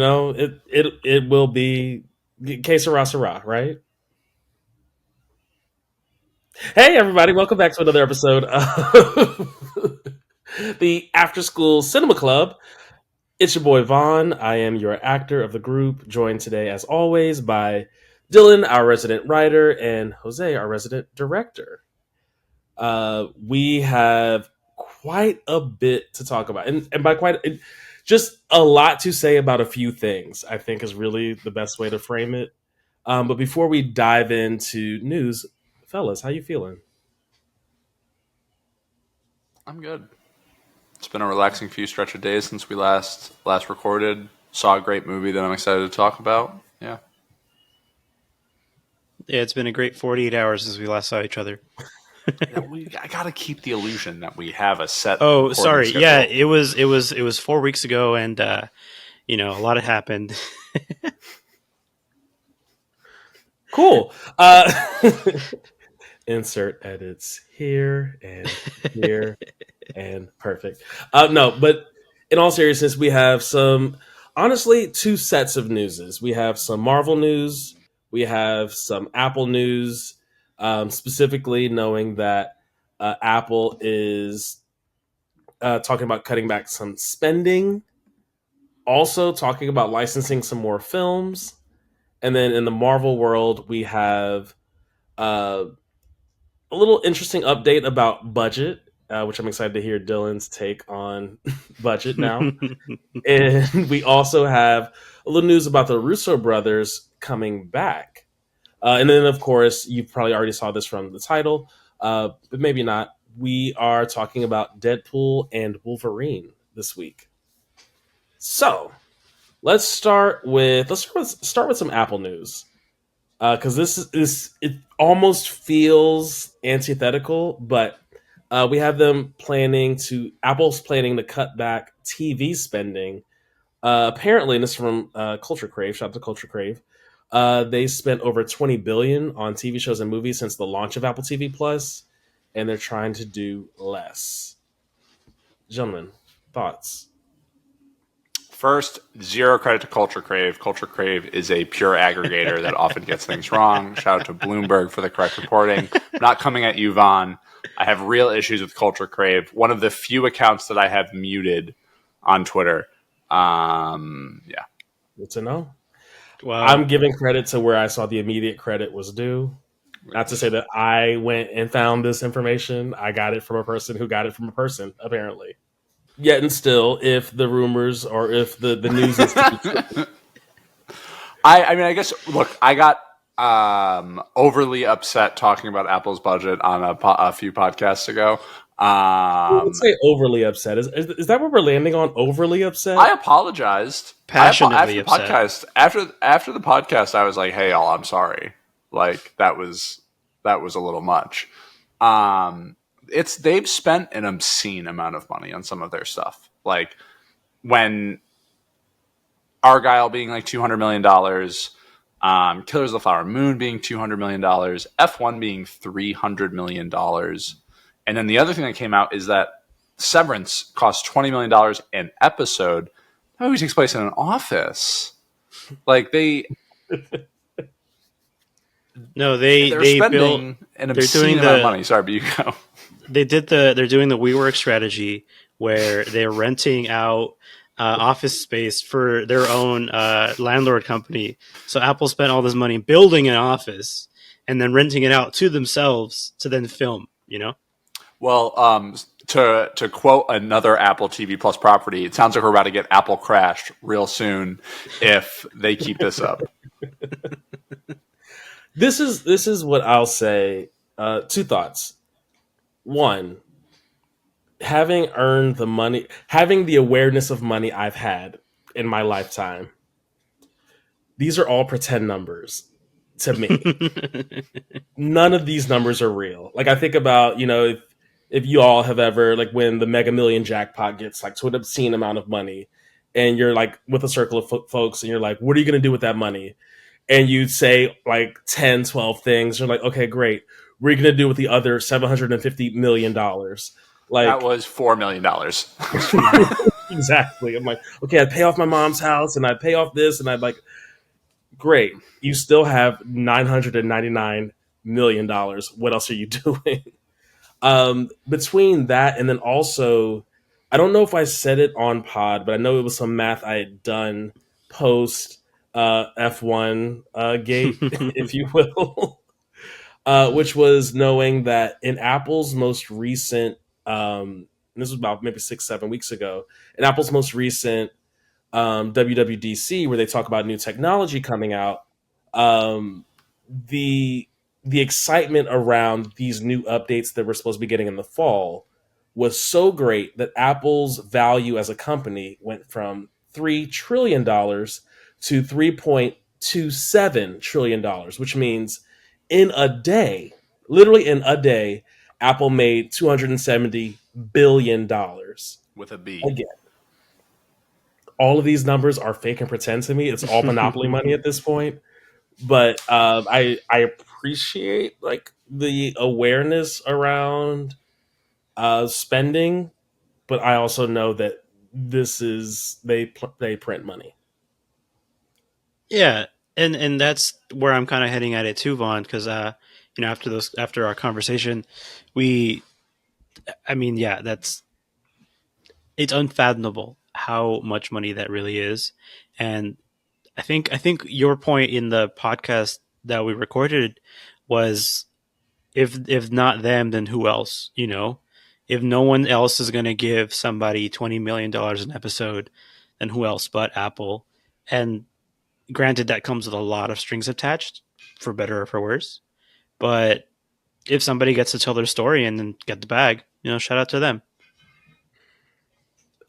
No, it will be que sera, sera, right? Hey, everybody! Welcome back to another episode of the After School Cinema Club. It's your boy Vaughn. I am your actor of the group, joined today, as always, by Dylan, our resident writer, and Jose, our resident director. We have quite a bit to talk about, and by just a lot to say about a few things. I think is really the best way to frame it. But before we dive into news, fellas, how you feeling? I'm good. It's been a relaxing few stretch of days since we last recorded. Saw a great movie that I'm excited to talk about. Yeah. Yeah, it's been a great 48 hours since we last saw each other. I gotta keep the illusion that we have a set. Oh, sorry. schedule. Yeah, it was 4 weeks ago, and a lot had happened. Cool. Insert edits here and here and perfect. No, but in all seriousness, we have honestly, two sets of newses. We have some Marvel news. We have some Apple news, specifically knowing that Apple is talking about cutting back some spending, also talking about licensing some more films. And then in the Marvel world, we have a little interesting update about budget, which I'm excited to hear Dylan's take on budget now. And we also have a little news about the Russo brothers coming back. And then, of course, you probably already saw this from the title, but maybe not. We are talking about Deadpool and Wolverine this week. So let's start with some Apple news, because it almost feels antithetical, but we have Apple's planning to cut back TV spending. Apparently, and this is from Culture Crave. Shout out to Culture Crave. They spent over $20 billion on TV shows and movies since the launch of Apple TV Plus, and they're trying to do less. Gentlemen, thoughts? First, zero credit to Culture Crave. Culture Crave is a pure aggregator that often gets things wrong. Shout out to Bloomberg for the correct reporting. I'm not coming at you, Vaughn. I have real issues with Culture Crave. One of the few accounts that I have muted on Twitter. Yeah. Good to know. Wow. I'm giving credit to where I saw the immediate credit was due. Not to say that I went and found this information. I got it from a person who got it from a person, apparently. Yet and still, if the rumors or if the news is I guess, look, I got overly upset talking about Apple's budget on a few podcasts ago. I would say overly upset. Is that what we're landing on? Overly upset? I apologized. Passionately upset. After the podcast, I was like, "Hey, y'all, I'm sorry. Like that was a little much." They've spent an obscene amount of money on some of their stuff. Like when Argyle being like $200 million, Killers of the Flower Moon being $200 million, F1 being $300 million. And then the other thing that came out is that Severance cost $20 million an episode. That movie takes place in an office. Like they're spending an obscene amount of money. Sorry, but you go. They're doing the WeWork strategy where they're renting out office space for their own landlord company. So Apple spent all this money building an office and then renting it out to themselves to then film, Well, to quote another Apple TV Plus property, it sounds like we're about to get Apple crashed real soon if they keep this up. This is what I'll say. Two thoughts. One, having earned the money, having the awareness of money I've had in my lifetime, these are all pretend numbers to me. None of these numbers are real. Like I think about, if you all have ever, like when the Mega Million jackpot gets like to an obscene amount of money and you're like with a circle of folks and you're like, what are you going to do with that money? And you say like 10, 12 things. You're like, okay, great. What are you going to do with the other $750 million? Like that was $4 million. exactly. I'm like, okay, I pay off my mom's house and I pay off this and I like, great. You still have $999 million. What else are you doing? Between that and then also, I don't know if I said it on pod, but I know it was some math I had done post F1 gate, if you will, which was knowing that in Apple's most recent, and this was about maybe 6, 7 weeks ago, in Apple's most recent WWDC where they talk about new technology coming out, um, the the excitement around these new updates that we're supposed to be getting in the fall was so great that Apple's value as a company went from $3 trillion to $3.27 trillion, which means in a day, literally in a day, Apple made $270 billion. with a B. Again, all of these numbers are fake and pretend to me. It's all monopoly money at this point. But I appreciate like the awareness around spending, but I also know that this is they print money. Yeah, and that's where I'm kind of heading at it too, Vaughn, because after our conversation, we I mean, yeah, that's it's unfathomable how much money that really is. And I think your point in the podcast that we recorded was, if not them, then who else? If no one else is going to give somebody $20 million an episode, then who else but Apple? And granted, that comes with a lot of strings attached, for better or for worse. But if somebody gets to tell their story and then get the bag, shout out to them.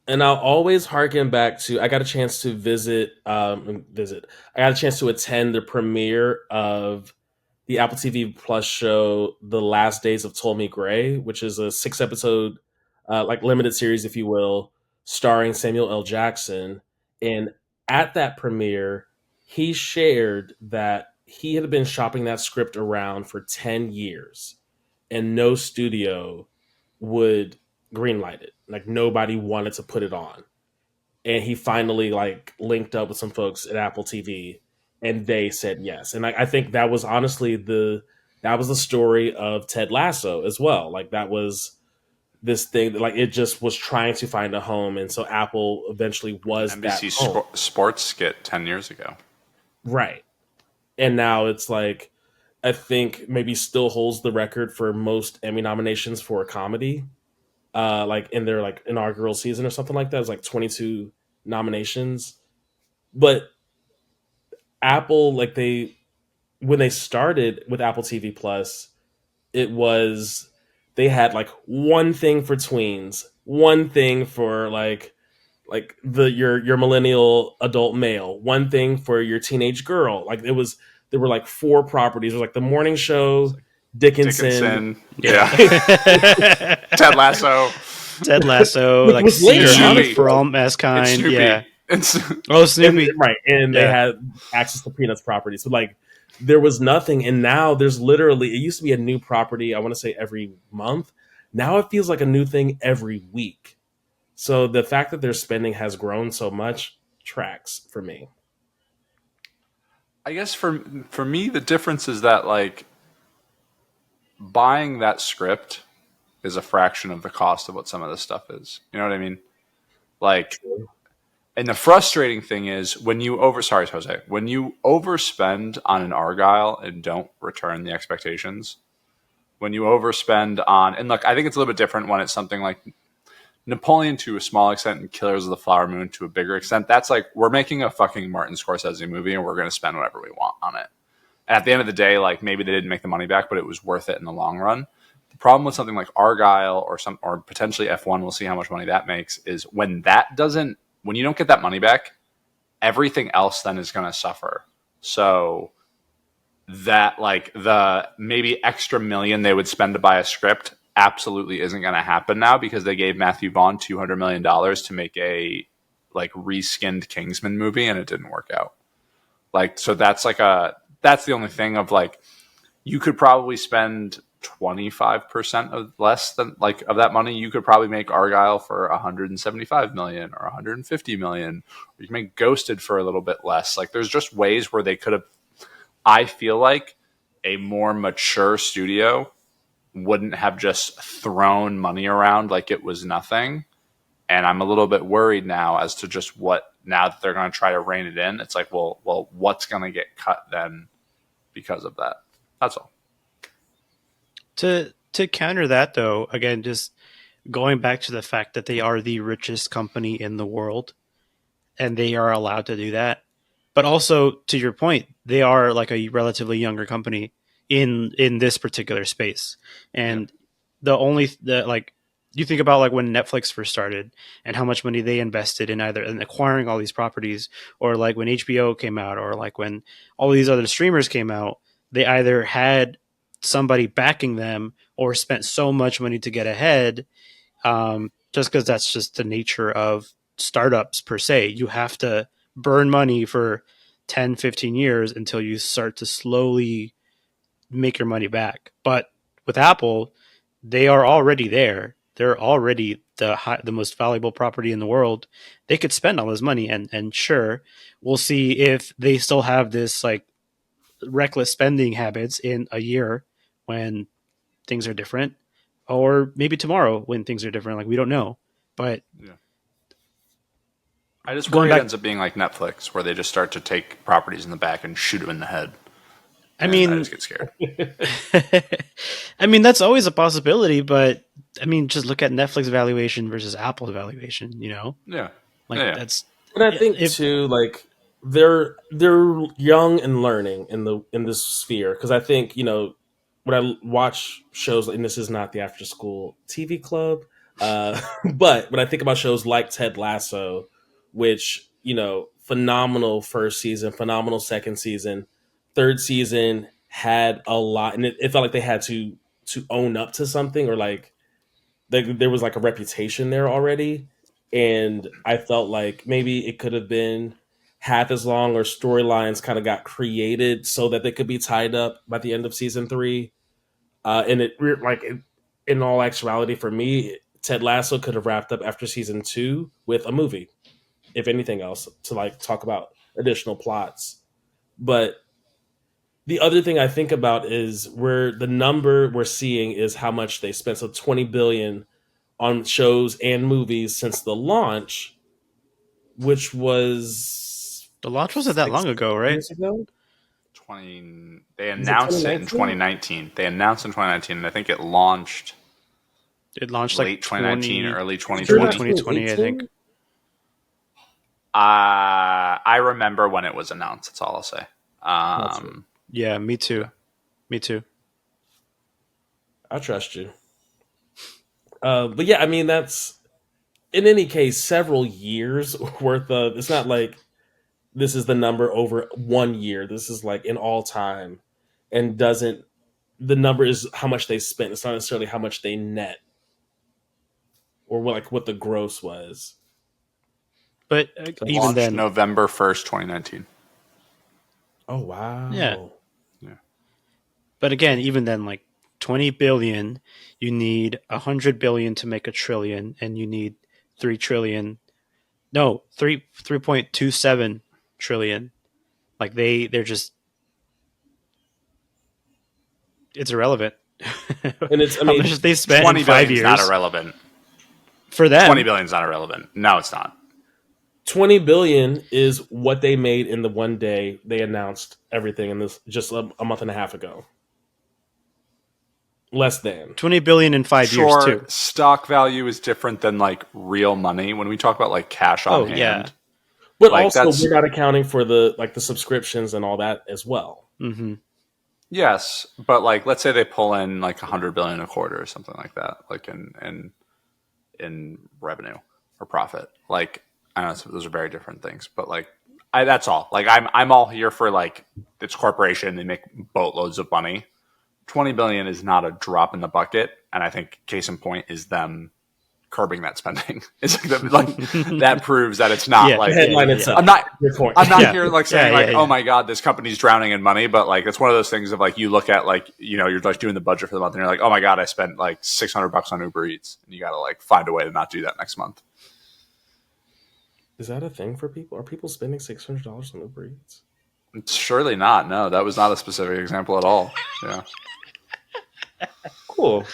And I'll always harken back to I got a chance to visit. I got a chance to attend the premiere of the Apple TV Plus show, The Last Days of Ptolemy Gray, which is a 6 episode, like limited series, if you will, starring Samuel L. Jackson. And at that premiere, he shared that he had been shopping that script around for 10 years and no studio would greenlight it. Like nobody wanted to put it on. And he finally like linked up with some folks at Apple TV and they said yes. And I think that was honestly that was the story of Ted Lasso as well. Like that was this thing that like it just was trying to find a home, and so Apple eventually was that NBC home. sports skit 10 years ago. Right. And now it's like I think maybe still holds the record for most Emmy nominations for a comedy. Like in their like inaugural season or something like that. It was like 22 nominations. But Apple, like they when they started with Apple TV Plus, it was they had like one thing for tweens, one thing for like your millennial adult male, one thing for your teenage girl. Like it was there were like four properties. It was like the morning show, Dickinson, Dickinson, yeah. Ted Lasso, Ted Lasso, which like was later, Snoopy honestly. for all and mankind. Snoopy. Yeah. And Oh, Snoopy. right, and they Yeah. had access to Peanuts properties. So like there was nothing, and now there's literally it used to be a new property. I want to say every month. Now it feels like a new thing every week. So the fact that their spending has grown so much tracks for me. I guess for me, the difference is that like buying that script is a fraction of the cost of what some of this stuff is. You know what I mean? Like, and the frustrating thing is when you sorry, Jose, when you overspend on an Argyle and don't return the expectations, when you overspend on, and look, I think it's a little bit different when it's something like Napoleon to a small extent and Killers of the Flower Moon to a bigger extent. That's like, we're making a fucking Martin Scorsese movie and we're going to spend whatever we want on it. And at the end of the day, like maybe they didn't make the money back, but it was worth it in the long run. The problem with something like Argyle or potentially F1, we'll see how much money that makes, is when you don't get that money back, everything else then is going to suffer. So that like the maybe extra million they would spend to buy a script absolutely isn't going to happen now because they gave Matthew Vaughn $200 million to make a like reskinned Kingsman movie and it didn't work out. Like, so that's the only thing of like, you could probably spend 25% of less than like of that money, you could probably make Argyle for 175 million or 150 million. Or you can make Ghosted for a little bit less. Like there's just ways where they could have. I feel like a more mature studio wouldn't have just thrown money around like it was nothing. And I'm a little bit worried now as to just what, now that they're going to try to rein it in. It's like, well, what's going to get cut then because of that? That's all. To counter that, though, again, just going back to the fact that they are the richest company in the world, and they are allowed to do that. But also, to your point, they are like a relatively younger company in this particular space. And the like you think about like when Netflix first started and how much money they invested in either in acquiring all these properties, or like when HBO came out, or like when all these other streamers came out, they either had somebody backing them or spent so much money to get ahead, just because that's just the nature of startups per se. You have to burn money for 10, 15 years until you start to slowly make your money back. But with Apple, they are already there. They're already the most valuable property in the world. They could spend all this money, and sure, we'll see if they still have this like reckless spending habits in a year when things are different, or maybe tomorrow when things are different. Like we don't know, but Yeah. I just going worry it back, ends up being like Netflix, where they just start to take properties in the back and shoot them in the head. I And I mean, just get scared. I mean that's always a possibility, but I mean just look at Netflix valuation versus Apple's valuation. Yeah. Like Yeah. that's And I think if too, like they're young and learning in this sphere, because I think when I watch shows, and this is not the after school TV club, but when I think about shows like Ted Lasso, which phenomenal first season, phenomenal second season, third season had a lot, and it felt like they had to own up to something, or like there was like a reputation there already, and I felt like maybe it could have been half as long, or storylines kind of got created so that they could be tied up by the end of season three. And in all actuality, for me, Ted Lasso could have wrapped up after season two with a movie, if anything else, to like talk about additional plots. But the other thing I think about is where the number we're seeing is how much they spent. So 20 billion on shows and movies since the launch, which was the launch wasn't that six long ago, right? years ago. 20. They Was it announced it in 2019? 2019. They announced in 2019, and I think it launched It launched like late 2019, 20, early Sure, not 2020. 2020, I think. 2018. I remember when it was announced. That's all I'll say. Gotcha. Yeah, me too. Me too. I trust you. But yeah, I mean that's in any case several years worth of. It's not like this is the number over 1 year. This is like in all time, and doesn't the number is how much they spent. It's not necessarily how much they net, or what the gross was. But So even Launched then, November 1st, 2019. oh yeah. wow. Yeah. But again, even then, like 20 billion, you need 100 billion to make a trillion, and you need 3 trillion. No, 3.27 trillion. Like they're just it's irrelevant. And it's, I How mean, much they spent in 20 5 billion is not years irrelevant. for 20 them. billion is not irrelevant. No, it's not. 20 billion is what they made in the one day they announced everything in this, just a month and a half ago. Less than. 20 billion in 5 years Sure, too. stock value is different than like real money. When we talk about like cash on Oh yeah. hand, But like also that's we're not accounting for the subscriptions and all that as well. Mm-hmm. yes, but like let's say they pull in like 100 billion a quarter or something like that, like in revenue or profit. Like I know those are very different things, but like that's all. Like I'm all here for like it's corporation. They make boatloads of money. 20 billion is not a drop in the bucket, and I think case in point is them curbing that spending. It's like that proves that it's not Yeah, like The headline yeah. itself. I'm not Your point. I'm not Yeah. here like saying Yeah, like, yeah, oh yeah. my god, this company's drowning in money, but like it's one of those things of like you look at like, you know, you're like doing the budget for the month and you're like, oh my god, I spent like $600 on Uber Eats, and you got to like find a way to not do that next month. Is that a thing for people? Are people spending $600 on Uber Eats? It's surely not. No, that was not a specific example at all. Yeah, Cool.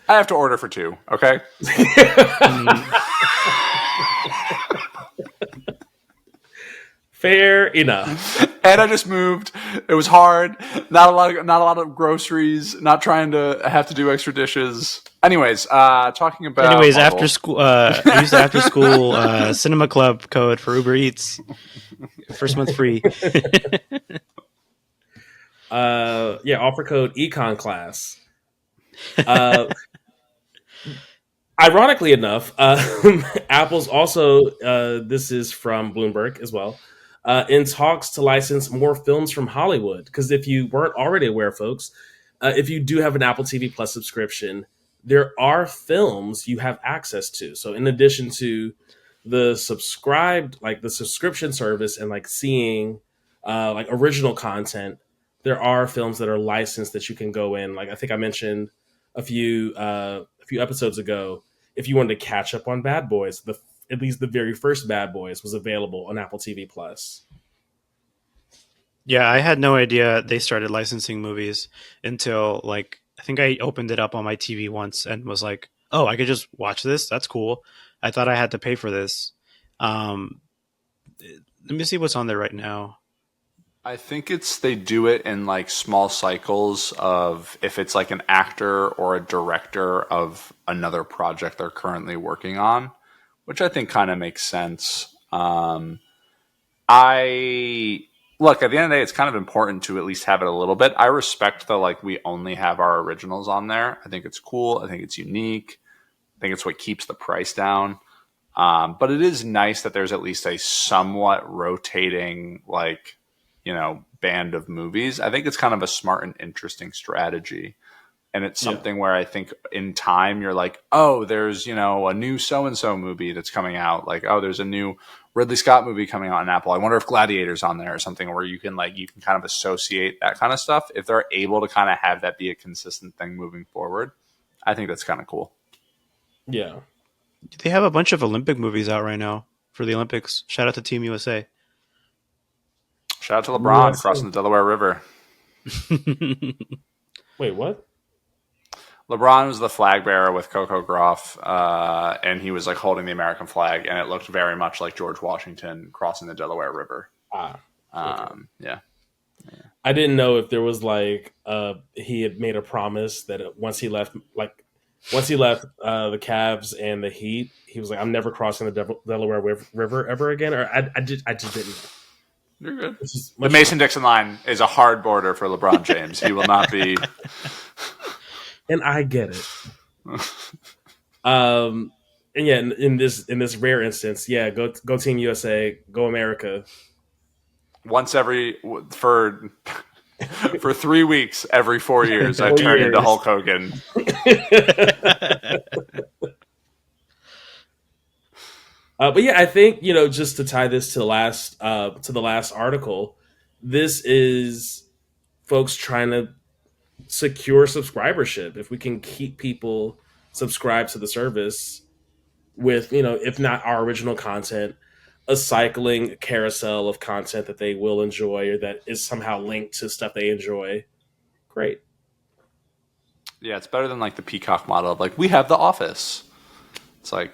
I have to order for two. Okay. Fair enough. And I just moved. It was hard. Not a lot of groceries. Not trying to have to do extra dishes. Anyways, talking about Anyways, Marvel. after school, I used the after school cinema club code for Uber Eats. First month free. Offer code econ class. Ironically enough, Apple's also, this is from Bloomberg as well, in talks to license more films from Hollywood. Because if you weren't already aware, folks, if you do have an Apple TV Plus subscription, there are films you have access to. So in addition to the subscription service and like seeing like original content, there are films that are licensed that you can go in. Like I think I mentioned a few episodes ago, if you wanted to catch up on Bad Boys, at least the very first Bad Boys was available on Apple TV Plus. Yeah, I had no idea they started licensing movies until like I think I opened it up on my TV once and was like, "Oh, I could just watch this. That's cool." I thought I had to pay for this. Um, Let me see what's on there right now. I think it's they do it in like small cycles of if it's like an actor or a director of another project they're currently working on, which I think kind of makes sense. I look at the end of the day, it's kind of important to at least have it a little bit. I respect the like we only have our originals on there. I think it's cool. I think it's unique. I think it's what keeps the price down. But it is nice that there's at least a somewhat rotating like, you know, band of movies. I think it's kind of a smart and interesting strategy. And it's something where I think in time you're like, oh, there's, you know, a new so-and-so movie that's coming out. Like, oh, there's a new Ridley Scott movie coming out on Apple. I wonder if Gladiator's on there or something where you can kind of associate that kind of stuff. If they're able to kind of have that be a consistent thing moving forward, I think that's kind of cool. Yeah. They have a bunch of Olympic movies out right now for the Olympics. Shout out to Team USA. Shout out to LeBron USA. crossing the Delaware River. Wait, what? LeBron was the flag bearer with Coco Gauff, and he was like holding the American flag, and it looked very much like George Washington crossing the Delaware River. Okay. Yeah. I didn't know if there was like he had made a promise that once he left the Cavs and the Heat, he was like, "I'm never crossing the Delaware River ever again." Or I just didn't know. You're good. The Mason-Dixon line is a hard border for LeBron James. He will not be. And I get it. And yeah, in this rare instance, yeah, go Team USA, go America. Once for 3 weeks every 4 years, I 4 turn years. into Hulk Hogan. But yeah, I think, you know, just to tie this to the last article, this is folks trying to secure subscribership. If we can keep people subscribed to the service with, you know, if not our original content, a cycling carousel of content that they will enjoy or that is somehow linked to stuff they enjoy, great. Yeah, it's better than like the Peacock model of like, we have The Office. It's like,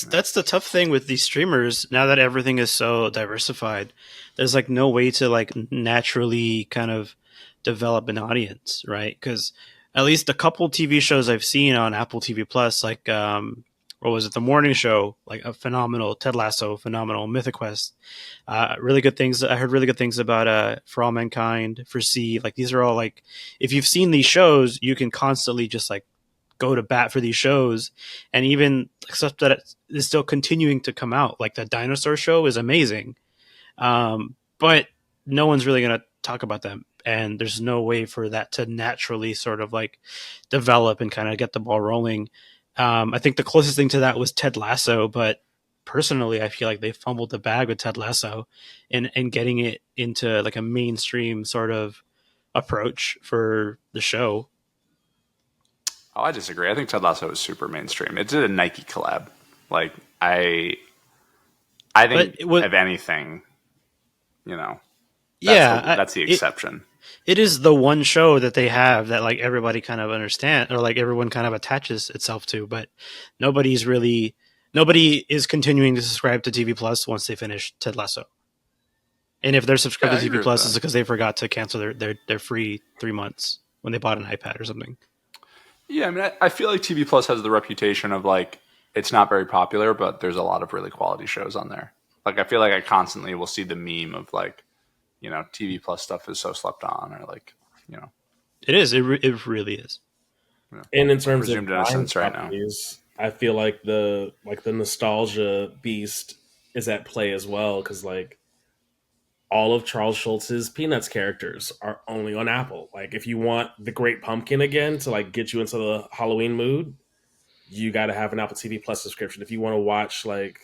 That's the tough thing with these streamers now that everything is so diversified. There's like no way to like naturally kind of develop an audience, right? Because at least a couple TV shows I've seen on Apple TV Plus, like what was it, The Morning Show, like a phenomenal, Ted Lasso, phenomenal, Mythic Quest, really good things. I heard really good things about For All Mankind, For C. Like these are all like, if you've seen these shows, you can constantly just like go to bat for these shows, and even stuff that is still continuing to come out. Like the Dinosaur Show is amazing, but no one's really going to talk about them and there's no way for that to naturally sort of like develop and kind of get the ball rolling. I think the closest thing to that was Ted Lasso, but personally, I feel like they fumbled the bag with Ted Lasso and getting it into like a mainstream sort of approach for the show. Oh, I disagree. I think Ted Lasso is super mainstream. It did a Nike collab. Like I But think it was, if anything, you know, yeah, that's the exception. it is the one show that they have that like everybody kind of understand or like everyone kind of attaches itself to, but nobody is continuing to subscribe to TV Plus once they finish Ted Lasso. And if they're subscribed Yeah, to I TV agree with Plus, it's that. because they forgot to cancel their free 3 months when they bought an iPad or something. Yeah, I mean, I feel like TV Plus has the reputation of like it's not very popular, but there's a lot of really quality shows on there. Like I feel like I constantly will see the meme of like, TV Plus stuff is so slept on, or like, you know, It is. It really is. And in terms of presumed buying innocence right now. properties, I feel like the nostalgia beast is at play as well because like all of Charles Schultz's Peanuts characters are only on Apple. Like if you want the Great Pumpkin again to like get you into the Halloween mood, you got to have an Apple TV Plus subscription. If you want to watch like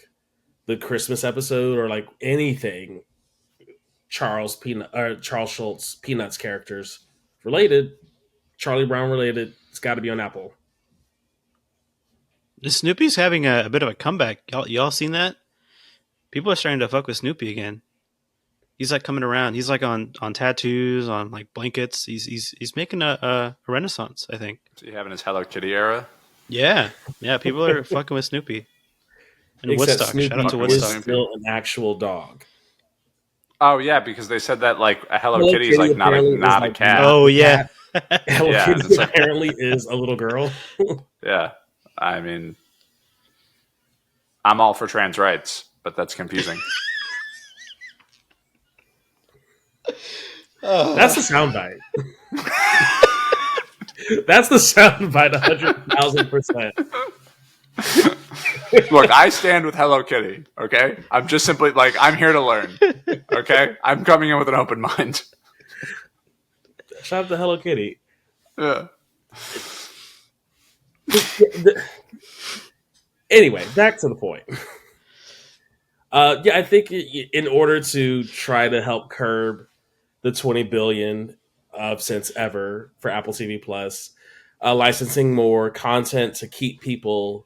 the Christmas episode or like anything Charles Schultz Peanuts characters related, Charlie Brown related, it's got to be on Apple. Snoopy's having a bit of a comeback. Y'all seen that? People are starting to fuck with Snoopy again. He's like coming around. He's like on tattoos, on like blankets. He's making a renaissance, I think. So you having his Hello Kitty era? Yeah, yeah. People are fucking with Snoopy and Except Woodstock. Shout out Snoopy to Fucking with is Woodstock. Snoopy. still an actual dog. Oh yeah, because they said that like a Hello Hello Kitty is Kitty like not a apparently is not a like cat. not Oh a yeah. cat. Hello Yeah, and Kitty it's like apparently is a little girl. yeah. I mean, I'm all for trans rights, but that's confusing. That's the soundbite. That's the soundbite, 100,000%. Look, I stand with Hello Kitty. Okay, I'm just simply like I'm here to learn. Okay, I'm coming in with an open mind. Shout out to Hello Kitty. Yeah. Anyway, back to the point. Yeah, I think in order to try to help curb the 20 billion of since ever for Apple TV Plus, licensing more content to keep people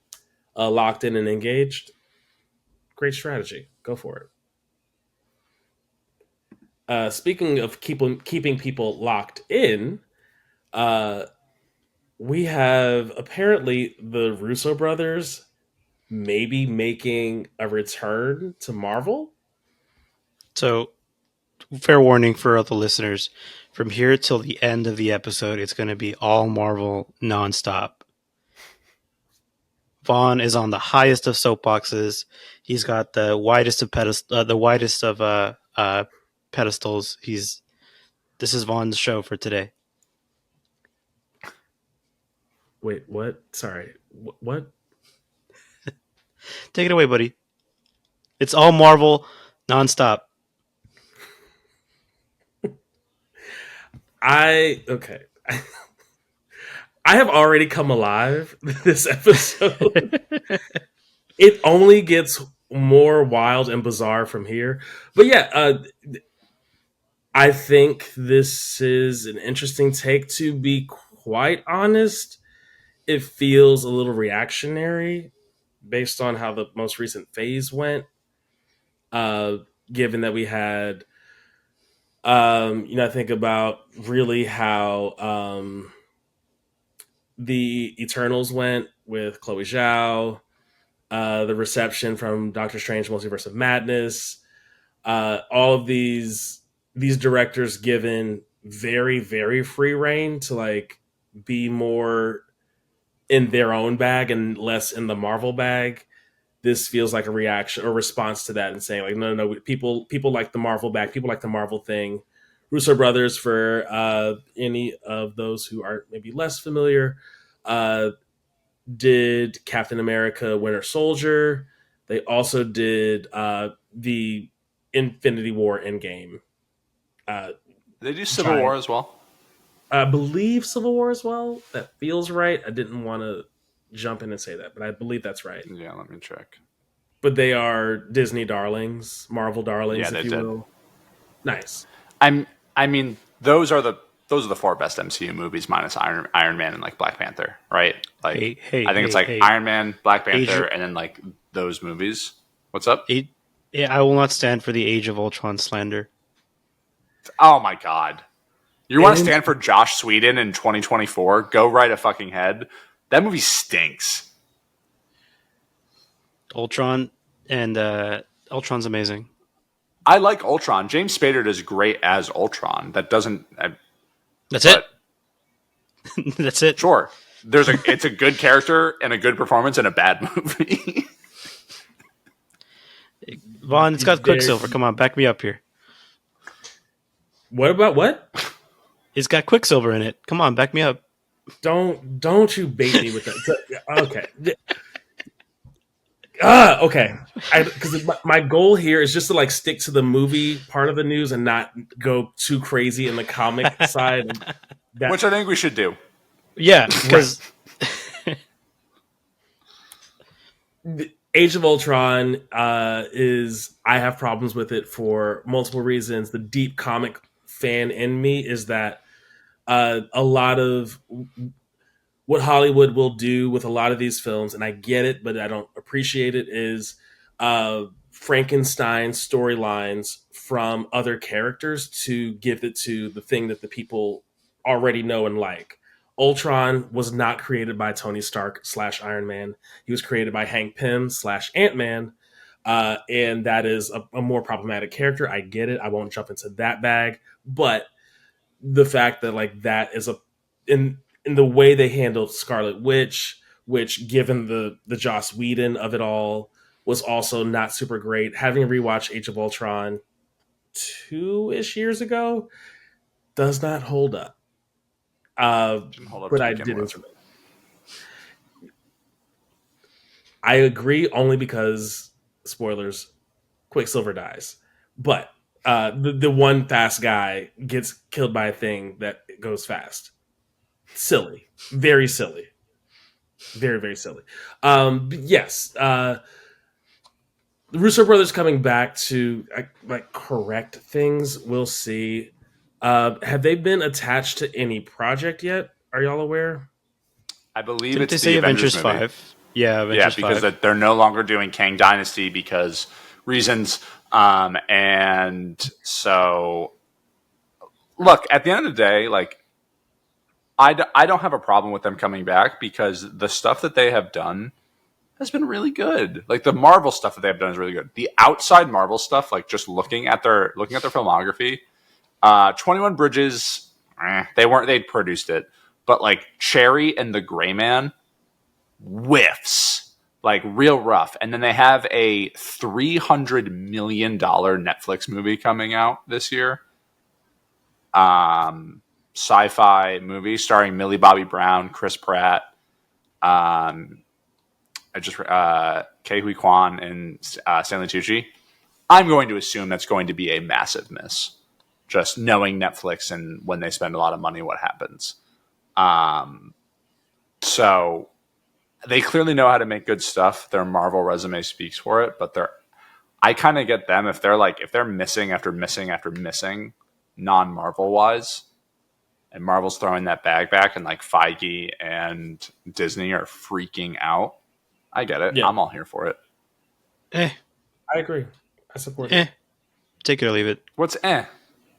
locked in and engaged, great strategy. Go for it. Speaking of keeping people locked in, uh, we have apparently the Russo brothers maybe making a return to Marvel. So fair warning for all the listeners. From here till the end of the episode, it's going to be all Marvel nonstop. Vaughn is on the highest of soapboxes. He's got the widest of pedestals. This is Vaughn's show for today. Wait, what? Sorry, what? Take it away, buddy. It's all Marvel nonstop. Okay. I have already come alive this episode. It only gets more wild and bizarre from here. But yeah, I think this is an interesting take. To be quite honest, it feels a little reactionary based on how the most recent phase went. Uh, Given that we had, I think about really how the Eternals went with Chloe Zhao, the reception from Doctor Strange Multiverse of Madness, all of these directors given very very free reign to like be more in their own bag and less in the Marvel bag. This feels like a reaction or response to that and saying like no, people like the Marvel bag, people like the Marvel thing. Russo brothers, for any of those who are maybe less familiar, uh, did Captain America Winter Soldier. They also did the Infinity War Endgame. Uh, They do Civil War giant. as well. I believe Civil War as well. That feels right. I didn't want to jump in and say that, but I believe that's right. Yeah, let me check. But they are Disney darlings, Marvel Yeah, darlings, if they you did. will. Nice. I'm. I mean, those are the four best MCU movies minus Iron Man and like Black Panther, right? Like, Hey, hey, I think it's hey, like hey. Iron Man, Black Age, Panther, and then like those movies. What's up? age, yeah, I will not stand for the Age of Ultron slander. Oh my god. You want to And stand for Josh Sweden in 2024? Go right a fucking head. That movie stinks. Ultron and Ultron's amazing. I like Ultron. James Spader does great as Ultron. That doesn't. That's it. But That's it. sure, it's a good character and a good performance in a bad movie. Vaughn, it's got there, Quicksilver. Come on, back me up here. what about what? It's got Quicksilver in it. Come on, back me up. Don't you bait me with that? Okay. Okay. Because my goal here is just to like stick to the movie part of the news and not go too crazy in the comic side. That Which I think we should do. Yeah, because Age of Ultron is I have problems with it for multiple reasons. The deep comic fan in me is that a lot of what Hollywood will do with a lot of these films, and I get it, but I don't appreciate it, is Frankenstein storylines from other characters to give it to the thing that the people already know and like. Ultron was not created by Tony Stark slash Iron Man. He was created by Hank Pym slash Ant Man. And that is a more problematic character. I get it. I won't jump into that bag. But the fact that like that is in the way they handled Scarlet Witch, which given the Joss Whedon of it all was also not super great. Having rewatched Age of Ultron 2-ish years ago does not hold up. Hold up But to I begin did with. enjoy it. I agree only because spoilers, Quicksilver dies. But the one fast guy gets killed by a thing that goes fast. Silly. Very silly. Very, very silly. But yes, the Russo brothers coming back to like correct things. We'll see. Have they been attached to any project yet? Are y'all aware? I believe didn't they it's the say Avengers Avengers movie. 5? Yeah, Yeah, Avengers because 5. they're no longer doing Kang Dynasty because reasons. And so, look, at the end of the day, like, I don't have a problem with them coming back because the stuff that they have done has been really good. Like the Marvel stuff that they have done is really good. The outside Marvel stuff, like just looking at their filmography, 21 Bridges, they produced it, but like Cherry and the Gray Man, whiffs, like real rough. And then they have a $300 million Netflix movie coming out this year. Sci-fi movie starring Millie Bobby Brown, Chris Pratt, Ke Huy Quan, and Stanley Tucci. I'm going to assume that's going to be a massive miss. Just knowing Netflix and when they spend a lot of money, what happens. So they clearly know how to make good stuff. Their Marvel resume speaks for it, but I kind of get them if they're missing after missing after missing, non-Marvel wise, and Marvel's throwing that bag back, and like Feige and Disney are freaking out. I get it. Yeah, I'm all here for it. Eh, I agree. I support eh. it. Take it or leave it. What's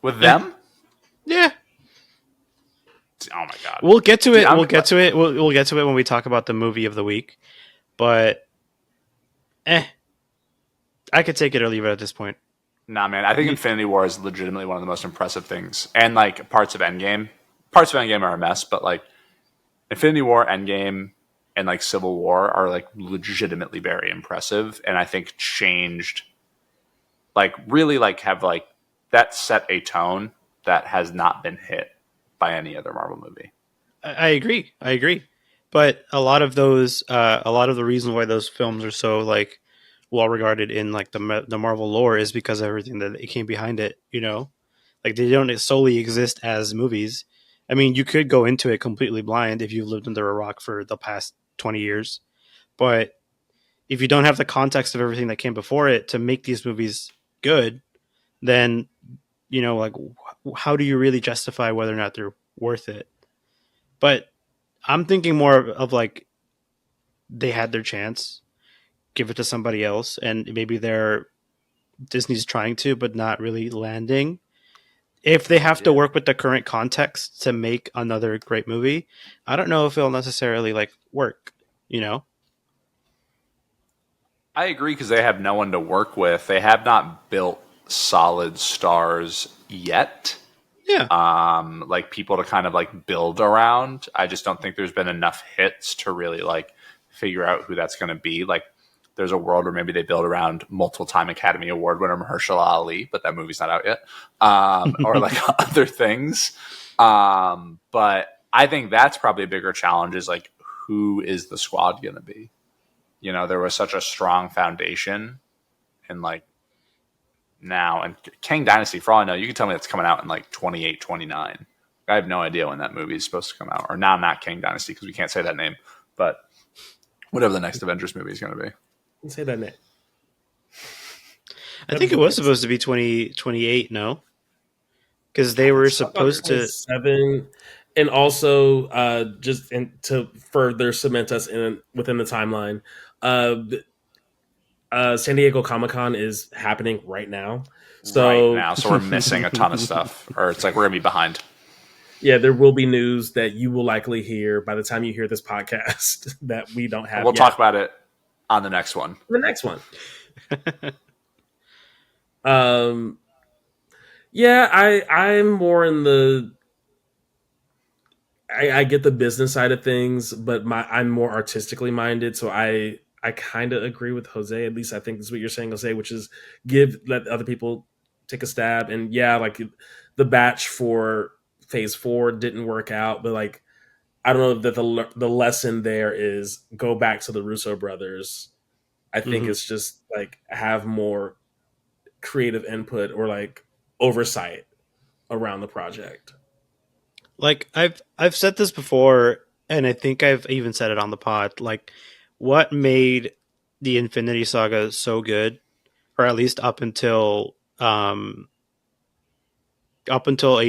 with them? Yeah. Oh my god. We'll get to See, it. We'll get to it. We'll get to it when we talk about the movie of the week. But, I could take it or leave it at this point. Nah, man. I think Infinity War is legitimately one of the most impressive things, and like parts of Endgame. Parts of Endgame are a mess, but like Infinity War, Endgame, and like Civil War are like legitimately very impressive, and I think changed, like really like have like that set a tone that has not been hit by any other Marvel movie. I agree. I agree. But a lot of the reason why those films are so like well regarded in like the Marvel lore is because of everything that came behind it. You know, Like they don't solely exist as movies. I mean, you could go into it completely blind if you've lived under a rock for the past 20 years, but if you don't have the context of everything that came before it to make these movies good, then like how do you really justify whether or not they're worth it? But I'm thinking more of like they had their chance, give it to somebody else, and maybe they're Disney's trying to, but not really landing. If they have to Yeah. work with the current context to make another great movie, I don't know if it'll necessarily like work. You know? I agree because they have no one to work with. They have not built solid stars yet. Yeah. Like people to kind of like build around. I just don't think there's been enough hits to really like figure out who that's going to be. Like there's a world where maybe they build around multiple time Academy Award winner Mahershala Ali, but that movie's not out yet. Or like other things. But I think that's probably a bigger challenge is like, who is the squad going to be? You know, there was such a strong foundation and like now, and Kang Dynasty, for all I know, you can tell me it's coming out in like 28, 29. I have no idea when that movie is supposed to come out. Or now not Kang Dynasty because we can't say that name, but whatever the next Avengers movie is going to be. Say that name. I think it was supposed to be 2028, no? Because they were supposed to. 7, and also to further cement us in within the timeline, San Diego Comic-Con is happening right now. So right now, so we're missing a ton of stuff, or it's like we're gonna be behind. Yeah, there will be news that you will likely hear by the time you hear this podcast that we don't have. We'll yet. talk about it on the next one. The next one. Yeah, I'm more in the. I get the business side of things, but I'm more artistically minded, so I kind of agree with Jose. At least I think that's what you're saying, Jose, which is let other people take a stab. And yeah, like the batch for Phase 4 didn't work out, but like I don't know that the lesson there is go back to the Russo brothers. I think it's just like have more creative input or like oversight around the project. Like I've said this before, and I think I've even said it on the pod. Like, what made the Infinity Saga so good, or at least up until Age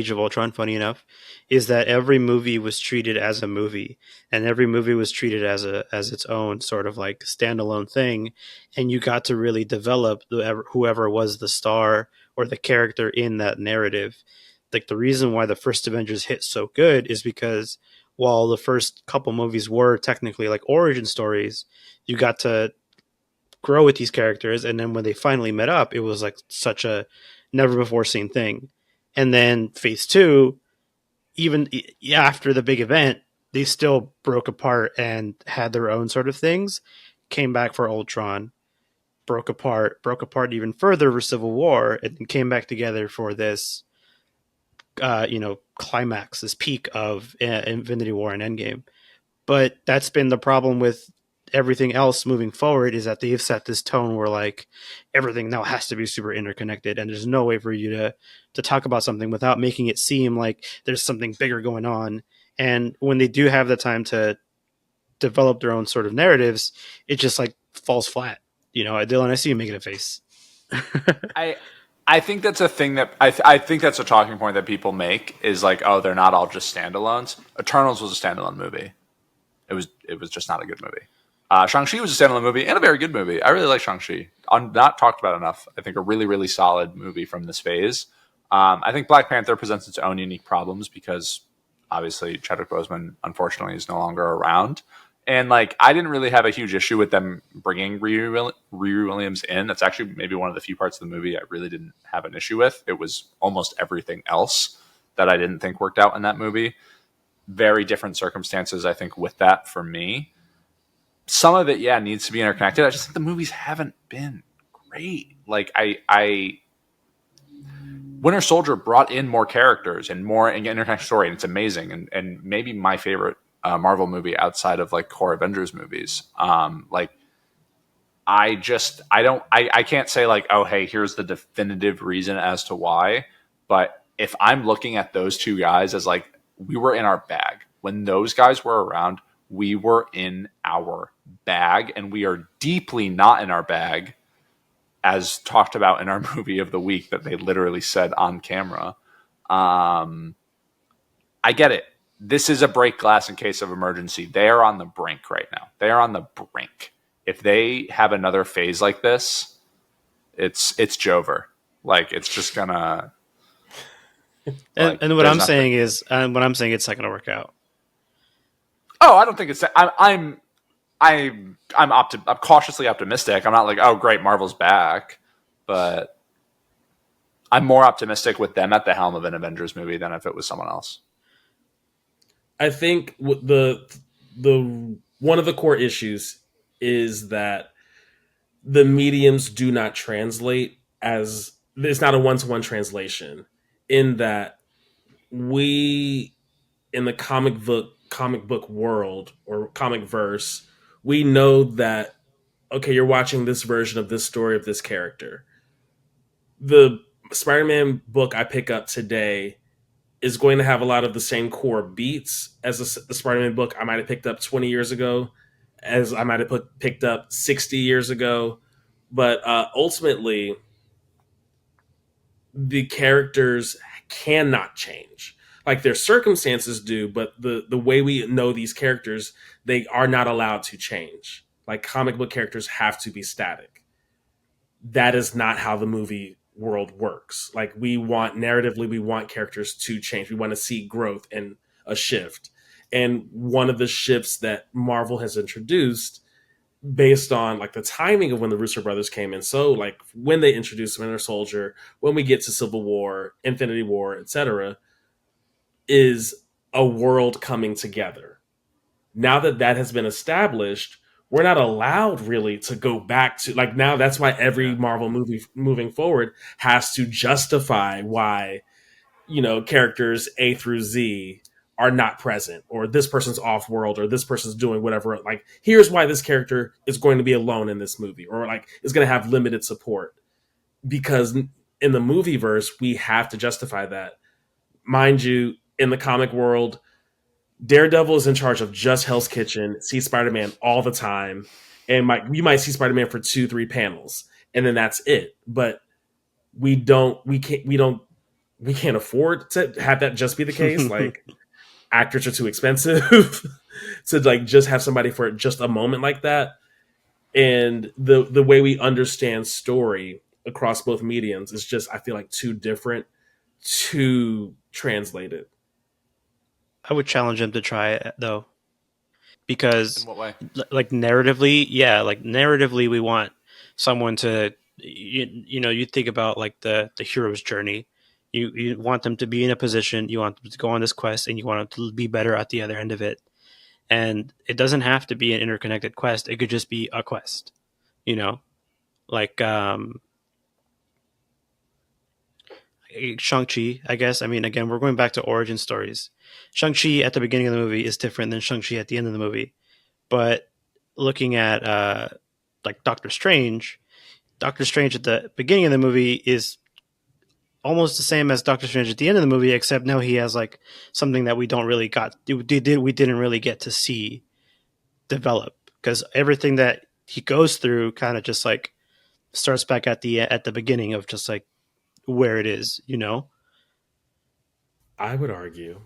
of Ultron, funny enough, is that every movie was treated as a movie, and every movie was treated as its own sort of like standalone thing, and you got to really develop whoever was the star or the character in that narrative. Like the reason why the first Avengers hit so good is because while the first couple movies were technically like origin stories, you got to grow with these characters, and then when they finally met up, it was like such a never before seen thing. And then Phase 2, even after the big event, they still broke apart and had their own sort of things. Came back for Ultron, broke apart even further for Civil War, and then came back together for this, climax, this peak of Infinity War and Endgame. But that's been the problem with everything else moving forward, is that they've set this tone where like everything now has to be super interconnected, and there's no way for you to talk about something without making it seem like there's something bigger going on. And when they do have the time to develop their own sort of narratives, it just like falls flat. Dylan, I see you making a face. I think that's a thing that I think that's a talking point that people make is like, oh, they're not all just standalones. Eternals was a standalone movie. It was just not a good movie. Shang-Chi was a standalone movie and a very good movie. I really like Shang-Chi. Not talked about enough. I think a really, really solid movie from this phase. I think Black Panther presents its own unique problems because obviously Chadwick Boseman, unfortunately, is no longer around. And like, I didn't really have a huge issue with them bringing Riri Williams in. That's actually maybe one of the few parts of the movie I really didn't have an issue with. It was almost everything else that I didn't think worked out in that movie. Very different circumstances, I think, with that for me. Some of it, yeah, needs to be interconnected. I just think the movies haven't been great. Like, I Winter Soldier brought in more characters and more an interconnected story, and it's amazing. And maybe my favorite Marvel movie outside of like core Avengers movies. I can't say like, oh, hey, here's the definitive reason as to why, but if I'm looking at those two guys as like, we were in our bag when those guys were around, we were in our bag, and we are deeply not in our bag, as talked about in our movie of the week that they literally said on camera. I get it. This is a break glass in case of emergency. They are on the brink right now. They are on the brink. If they have another phase like this, it's Jover. Like, it's just gonna, like, And what there's I'm nothing. saying is, it's not going to work out. Oh, I don't think it's. I'm cautiously optimistic. I'm not like, oh great, Marvel's back, but I'm more optimistic with them at the helm of an Avengers movie than if it was someone else. I think the one of the core issues is that the mediums do not translate, as it's not a one-to-one translation, in that we, in the comic book world or comic verse, we know that, okay, you're watching this version of this story of this character. The Spider-Man book I pick up today is going to have a lot of the same core beats as the Spider-Man book I might have picked up 20 years ago, as I might have picked up 60 years ago. But ultimately, the characters cannot change. Like, their circumstances do, but the way we know these characters, they are not allowed to change. Like, comic book characters have to be static. That is not how the movie world works. Like, we want characters to change. We want to see growth and a shift. And one of the shifts that Marvel has introduced, based on like the timing of when the Russo brothers came in, so like when they introduced Winter Soldier, when we get to Civil War, Infinity War, etc., is a world coming together. Now that that has been established, we're not allowed really to go back to, like, now that's why every Yeah. Marvel movie moving forward has to justify why, characters A through Z are not present, or this person's off world, or this person's doing whatever. Like, here's why this character is going to be alone in this movie, or like is going to have limited support, because in the movie verse we have to justify that. Mind you, in the comic world, Daredevil is in charge of just Hell's Kitchen, sees Spider-Man all the time, and you might see Spider-Man for 2-3 panels, and then that's it. But we can't afford to have that just be the case. Like, actors are too expensive to like just have somebody for just a moment like that. And the way we understand story across both mediums is just, I feel like, too different to translate it. I would challenge them to try it though, In because what way? like narratively, yeah, like narratively, we want someone to, you think about like the hero's journey. You want them to be in a position, you want them to go on this quest, and you want them to be better at the other end of it. And it doesn't have to be an interconnected quest. It could just be a quest, you know, like Shang-Chi, I guess. I mean, again, we're going back to origin stories. Shang-Chi at the beginning of the movie is different than Shang-Chi at the end of the movie. But looking at like Doctor Strange at the beginning of the movie is almost the same as Doctor Strange at the end of the movie, except now he has like something that we don't really we didn't really get to see develop, because everything that he goes through kind of just like starts back at the beginning of just like where it is, you know. I would argue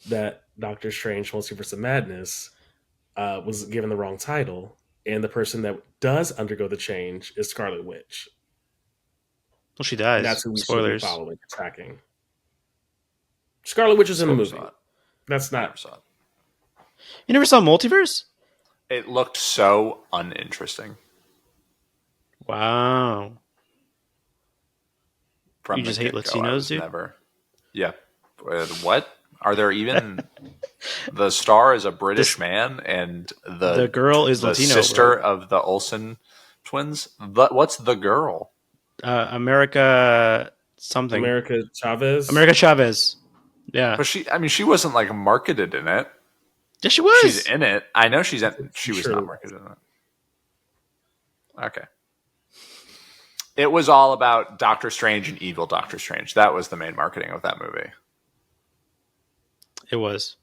that Doctor Strange Multiverse of Madness was given the wrong title, and the person that does undergo the change is Scarlet Witch, Well, she and that's dies. who we should be Spoilers. following and tracking. Scarlet Witch is in the Never saw movie. it. That's Never not. saw it. You never saw Multiverse? It looked so uninteresting Wow. You from the just hate get go. I Latinos, was dude? never. Yeah. What? Are there even. The star is a British This man, and the girl is the Latino, sister bro. of the Olsen twins. What's the girl? America something. America Chavez. America Chavez. Yeah. But she wasn't like marketed in it. Yeah, she She's was. in it. I know she's in. She She was surely not was. marketed in it. Okay. It was all about Doctor Strange and evil Doctor Strange. That was the main marketing of that movie. It was.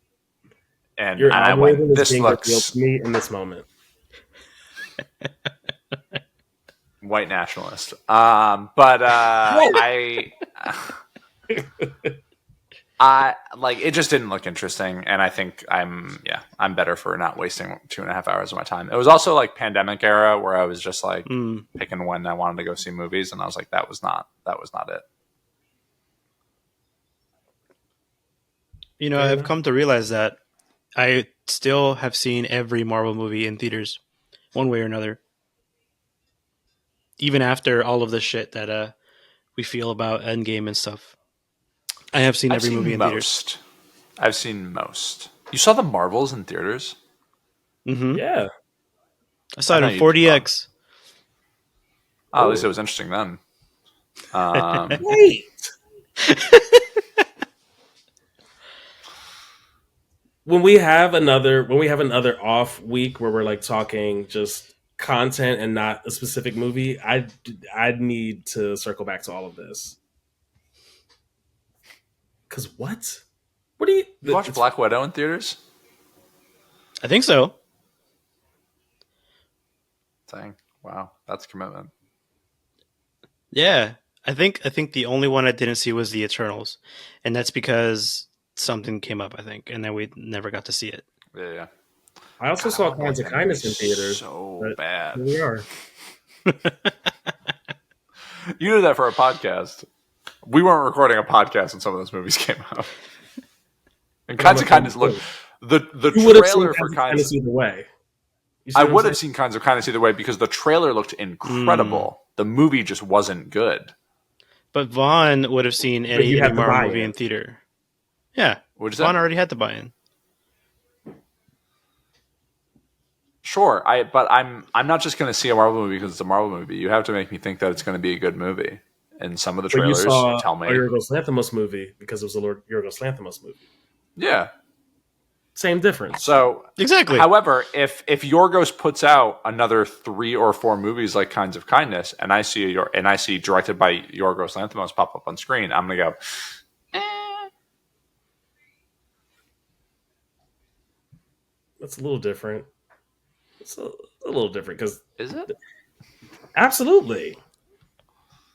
And Your I went, algorithm is this being revealed looks to me in this moment. white nationalist. But I like it. Just didn't look interesting, and I think I'm better for not wasting 2.5 hours of my time. It was also like pandemic era where I was just like picking when I wanted to go see movies, and I was like, that was not it. You know, Fair I've enough. come to realize that I still have seen every Marvel movie in theaters, one way or another. Even after all of the shit that we feel about Endgame and stuff, I have seen I've every movie seen in theaters. most. I've seen most. You saw the Marvels in theaters? Mm-hmm. Yeah. I saw I it in thought you'd. 4DX. At least it Oh. was interesting then. Um, Wait. When we have another off week where we're like talking just content and not a specific movie, I'd need to circle back to all of this. Cause what? What do you? you watched It's Black Widow in theaters? I think so. Dang! Wow, that's commitment. Yeah, I think the only one I didn't see was the Eternals, and that's because something came up, I think, and then we never got to see it. Yeah, yeah. I also God, I saw want to Kinds like of that movie Kindness in theaters, so but bad. here we are. You did that for a podcast. We weren't recording a podcast when some of those movies came out. And But I'm Kinds a of fan Kindness of look both. the You would have seen trailer for Kinds of Kinds. Kindness either way. You see I what I'm would saying? have seen Kinds of Kindness either way because the trailer looked Mm. incredible. The movie just wasn't good. But Vaughn would have seen But you any have to Marvel buy movie in in. theater. Yeah, What'd you say? Vaughn already had the buy-in. Sure, but I'm not just going to see a Marvel movie because it's a Marvel movie. You have to make me think that it's going to be a good movie. And some of the But you trailers saw tell a me, Yorgos Lanthimos movie because it was a Yorgos Lanthimos movie. yeah. Same difference. So, Exactly. however, if Yorgos puts out another 3 or 4 movies like Kinds of Kindness, and I see directed by Yorgos Lanthimos pop up on screen, I'm going to go, eh. That's a little different. It's a little different because Is it? absolutely.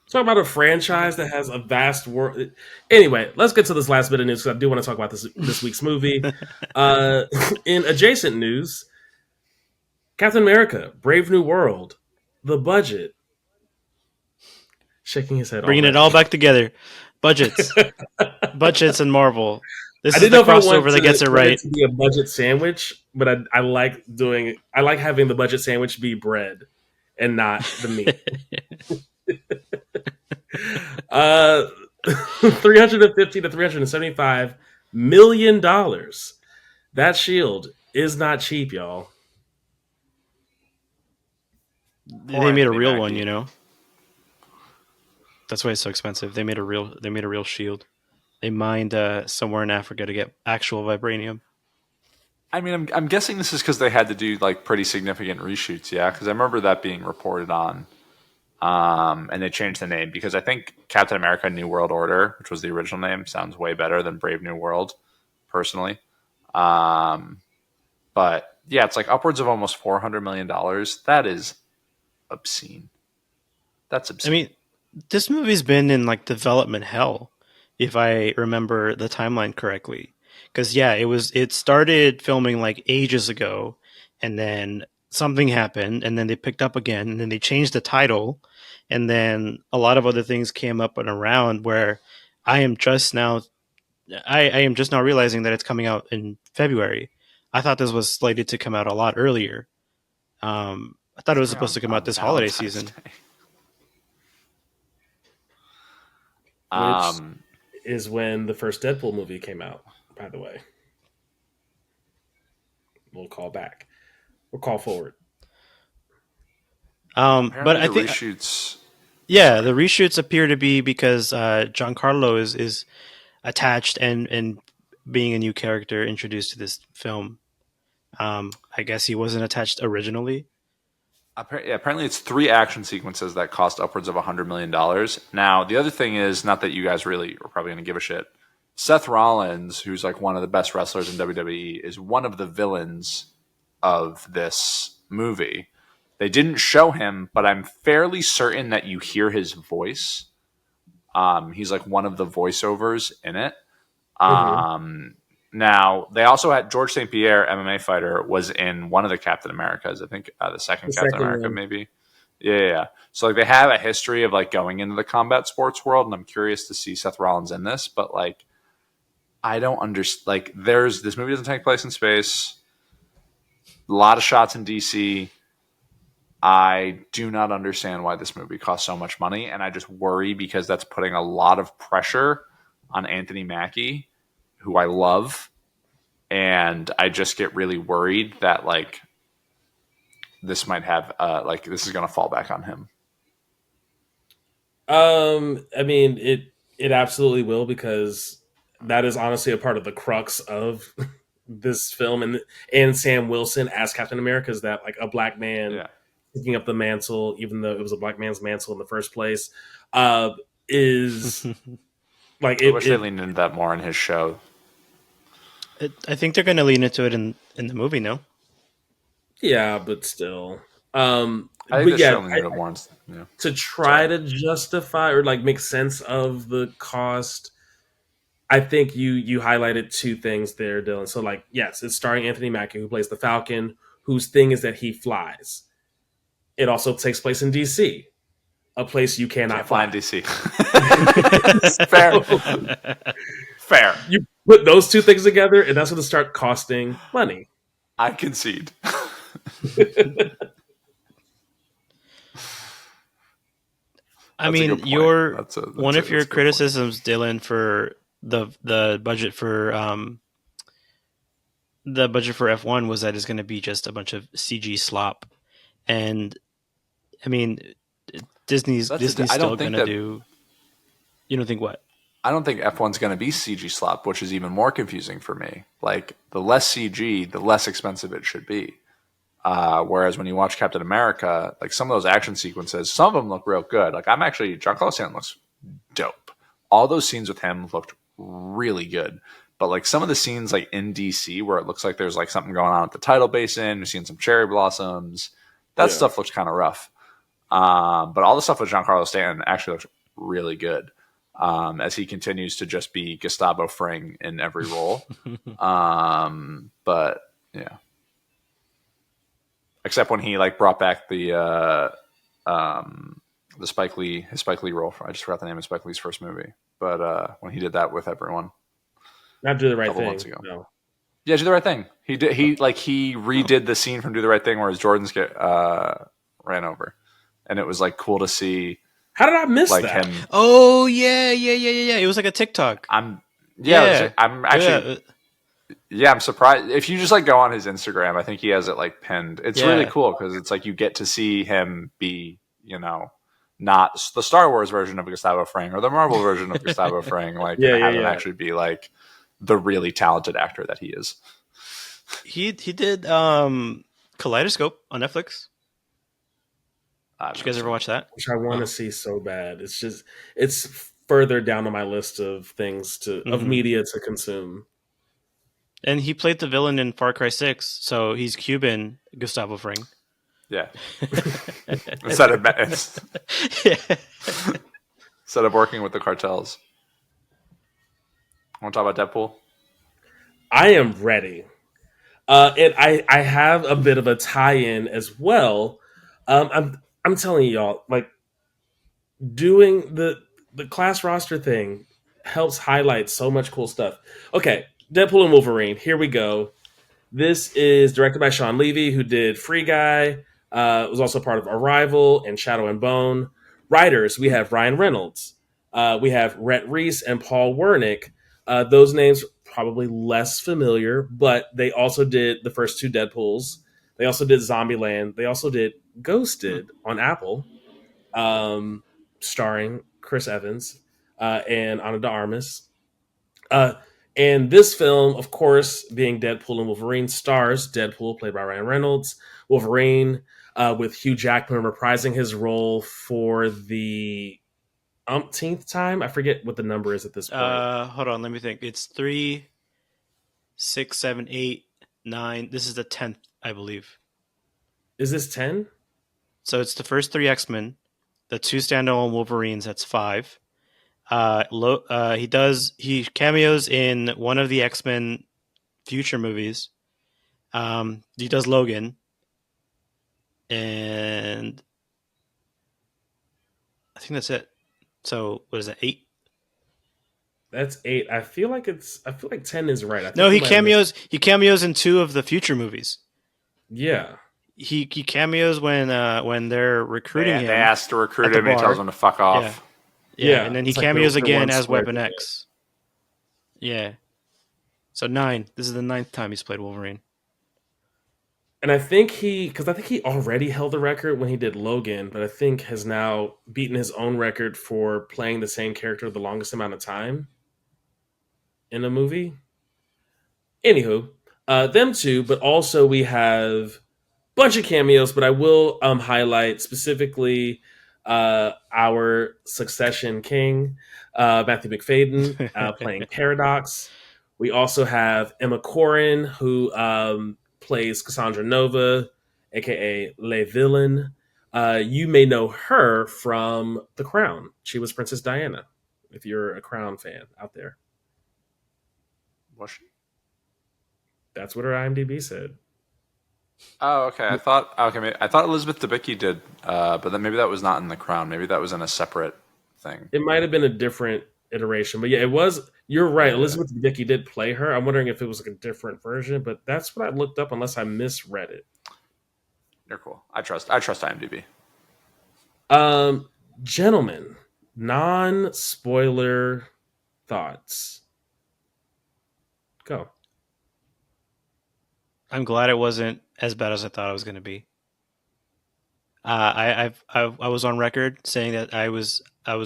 Talk about a franchise that has a vast world. Anyway, let's get to this last bit of news because I do want to talk about this week's movie. Uh, in adjacent news, Captain America: Brave New World, the budget. Shaking his head Bringing it all already. back together. Budgets. Budgets and Marvel. This I is didn't the know if I want crossover that gets it it right. to be a budget sandwich, but I like having the budget sandwich be bread and not the meat. 350 to 375 million dollars. That shield is not cheap, y'all. Poor They made a Anthony real one, Mackie. you know. That's why it's so expensive. They made a real shield. They mined somewhere in Africa to get actual vibranium. I mean, I'm guessing this is because they had to do like pretty significant reshoots, yeah. Because I remember that being reported on, and they changed the name because I think Captain America: New World Order, which was the original name, sounds way better than Brave New World, personally. Um, but yeah, it's like upwards of almost $400 million. That is obscene. That's I obscene. mean, this movie's been in like development hell, if I remember the timeline correctly. Because yeah, it started filming like ages ago, and then something happened, and then they picked up again, and then they changed the title, and then a lot of other things came up and around where I am just now I am just now realizing that it's coming out in February. I thought this was slated to come out a lot earlier. I thought it It's was coming supposed to come out on this holiday Valentine's season. Day. Which Um, is when the first Deadpool movie came out, by the way. We'll call back. We'll call forward. But apparently I the think reshoots. yeah, Sorry. the reshoots appear to be because Giancarlo is attached and being a new character introduced to this film. I guess he wasn't attached originally. Apparently it's 3 action sequences that cost upwards of $100 million. Now, the other thing is, not that you guys really are probably going to give a shit. Seth Rollins, who's like one of the best wrestlers in WWE, is one of the villains of this movie. They didn't show him, but I'm fairly certain that you hear his voice. He's like one of the voiceovers in it. Mm-hmm. Now, they also had George St. Pierre, MMA fighter, was in one of the Captain Americas. I think the second The Captain second America, one. maybe. Yeah. So like they have a history of like going into the combat sports world, and I'm curious to see Seth Rollins in this. But like, I don't understand. Like, there's this movie doesn't take place in space. A lot of shots in DC. I do not understand why this movie costs so much money, and I just worry because that's putting a lot of pressure on Anthony Mackie, who I love, and I just get really worried that like this might have like this is going to fall back on him. I mean, it absolutely will, because that is honestly a part of the crux of this film, and Sam Wilson as Captain America, is that like a black man Yeah, picking up the mantle, even though it was a black man's mantle in the first place, uh, is like I wish they leaned into that more in his show. I think they're going to lean into it in the movie. No, yeah, but still, I think but the yeah, show leaned into it more. Yeah, to try sorry. to justify or like make sense of the cost, I think you highlighted two things there, Dylan. So like, yes, it's starring Anthony Mackie, who plays the Falcon, whose thing is that he flies. It also takes place in DC, a place you cannot Can't fly in fly. DC. Fair, fair. You put those two things together, and that's going to start costing money. I concede. I That's a mean, good point. your one of That's your a good point. criticisms, Dylan, for the budget for F1 was that it's going to be just a bunch of CG slop, and I mean, Disney's I still don't going think to that. do. You don't think what? I don't think F1's going to be CG slop, which is even more confusing for me. Like, the less CG, the less expensive it should be. Whereas when you watch Captain America, like some of those action sequences, some of them look real good. Like, Giancarlo Stanton looks dope. All those scenes with him looked really good. But like some of the scenes like in DC where it looks like there's like something going on at the tidal basin, we're seeing some cherry blossoms. That Yeah. stuff looks kind of rough. But all the stuff with Giancarlo Stanton actually looks really good, as he continues to just be Gustavo Fring in every role. But yeah, except when he like brought back the his Spike Lee role. I just forgot the name of Spike Lee's first movie, but when he did that with everyone Not do the a right couple months thing. ago. No. Yeah, Do the Right Thing. He did. He redid the scene from Do the Right Thing where his Jordans get ran over, and it was like cool to see How did I miss like that? him. Oh yeah. It was like a TikTok. Yeah, I'm actually yeah, I'm surprised if you just like go on his Instagram. I think he has it like pinned. It's really yeah. cool because it's like you get to see him be, not the Star Wars version of Gustavo Fring or the Marvel version of Gustavo Fring, like, Yeah, and yeah, have him yeah. actually be like the really talented actor that he is. He did Kaleidoscope on Netflix. Did you guys ever watch that? Which I want to Oh. see so bad. It's further down on my list of of Hmm. media to consume. And he played the villain in Far Cry 6, so he's Cuban Gustavo Fring. Yeah, instead of Yeah. instead of working with the cartels. Want to talk about Deadpool? I am ready. And I have a bit of a tie-in as well. I'm telling y'all, like doing the class roster thing helps highlight so much cool stuff. Okay, Deadpool and Wolverine. Here we go. This is directed by Sean Levy, who did Free Guy. Was also part of Arrival and Shadow and Bone. Writers, we have Ryan Reynolds. We have Rhett Reese and Paul Wernick. Those names probably less familiar, but they also did the first two Deadpools. They also did Zombieland. They also did Ghosted on Apple, um, starring Chris Evans and Ana de Armas. Uh, and this film, of course, being Deadpool and Wolverine, stars Deadpool, played by Ryan Reynolds, Wolverine. with Hugh Jackman reprising his role for the umpteenth time. I forget what the number is at this point. Hold on, let me think. It's 3, 6, 7, 8, 9. This is the 10th, I believe. Is this 10? So it's the first three X-Men, the two standalone Wolverines. That's 5. He cameos in one of the X-Men future movies. He does Logan, and I think that's it. So what is that? 8? That's 8. I feel like 10 is right. I No, think we might have missed. He cameos in 2 of the future movies. Yeah. He cameos when they're recruiting They him asked to recruit at the him, and he tells bar. them to fuck Yeah, off. yeah, Yeah. and then he It's like cameos the again one as square Weapon ticket. X. Yeah, so 9. This is the 9th time he's played Wolverine. And because I think he already held the record when he did Logan, but I think has now beaten his own record for playing the same character the longest amount of time in a movie. Anywho, them two, but also we have bunch of cameos, but I will highlight specifically our Succession King, Matthew McFadden, playing Paradox. We also have Emma Corrin, who plays Cassandra Nova, aka Le Villain. You may know her from The Crown. She was Princess Diana, if you're a Crown fan out there. Was she? That's what her IMDb said. Oh, okay. I thought Elizabeth Debicki did, but then maybe that was not in The Crown. Maybe that was in a separate thing. It might have been a different iteration, but yeah, it was. You're right. Yeah, Elizabeth Debicki did play her. I'm wondering if it was like a different version, but that's what I looked up, unless I misread it. you're cool. I trust IMDb. Um, Gentlemen, non-spoiler thoughts. Go. I'm glad it wasn't as bad as I thought it was going to be. I was on record saying that I was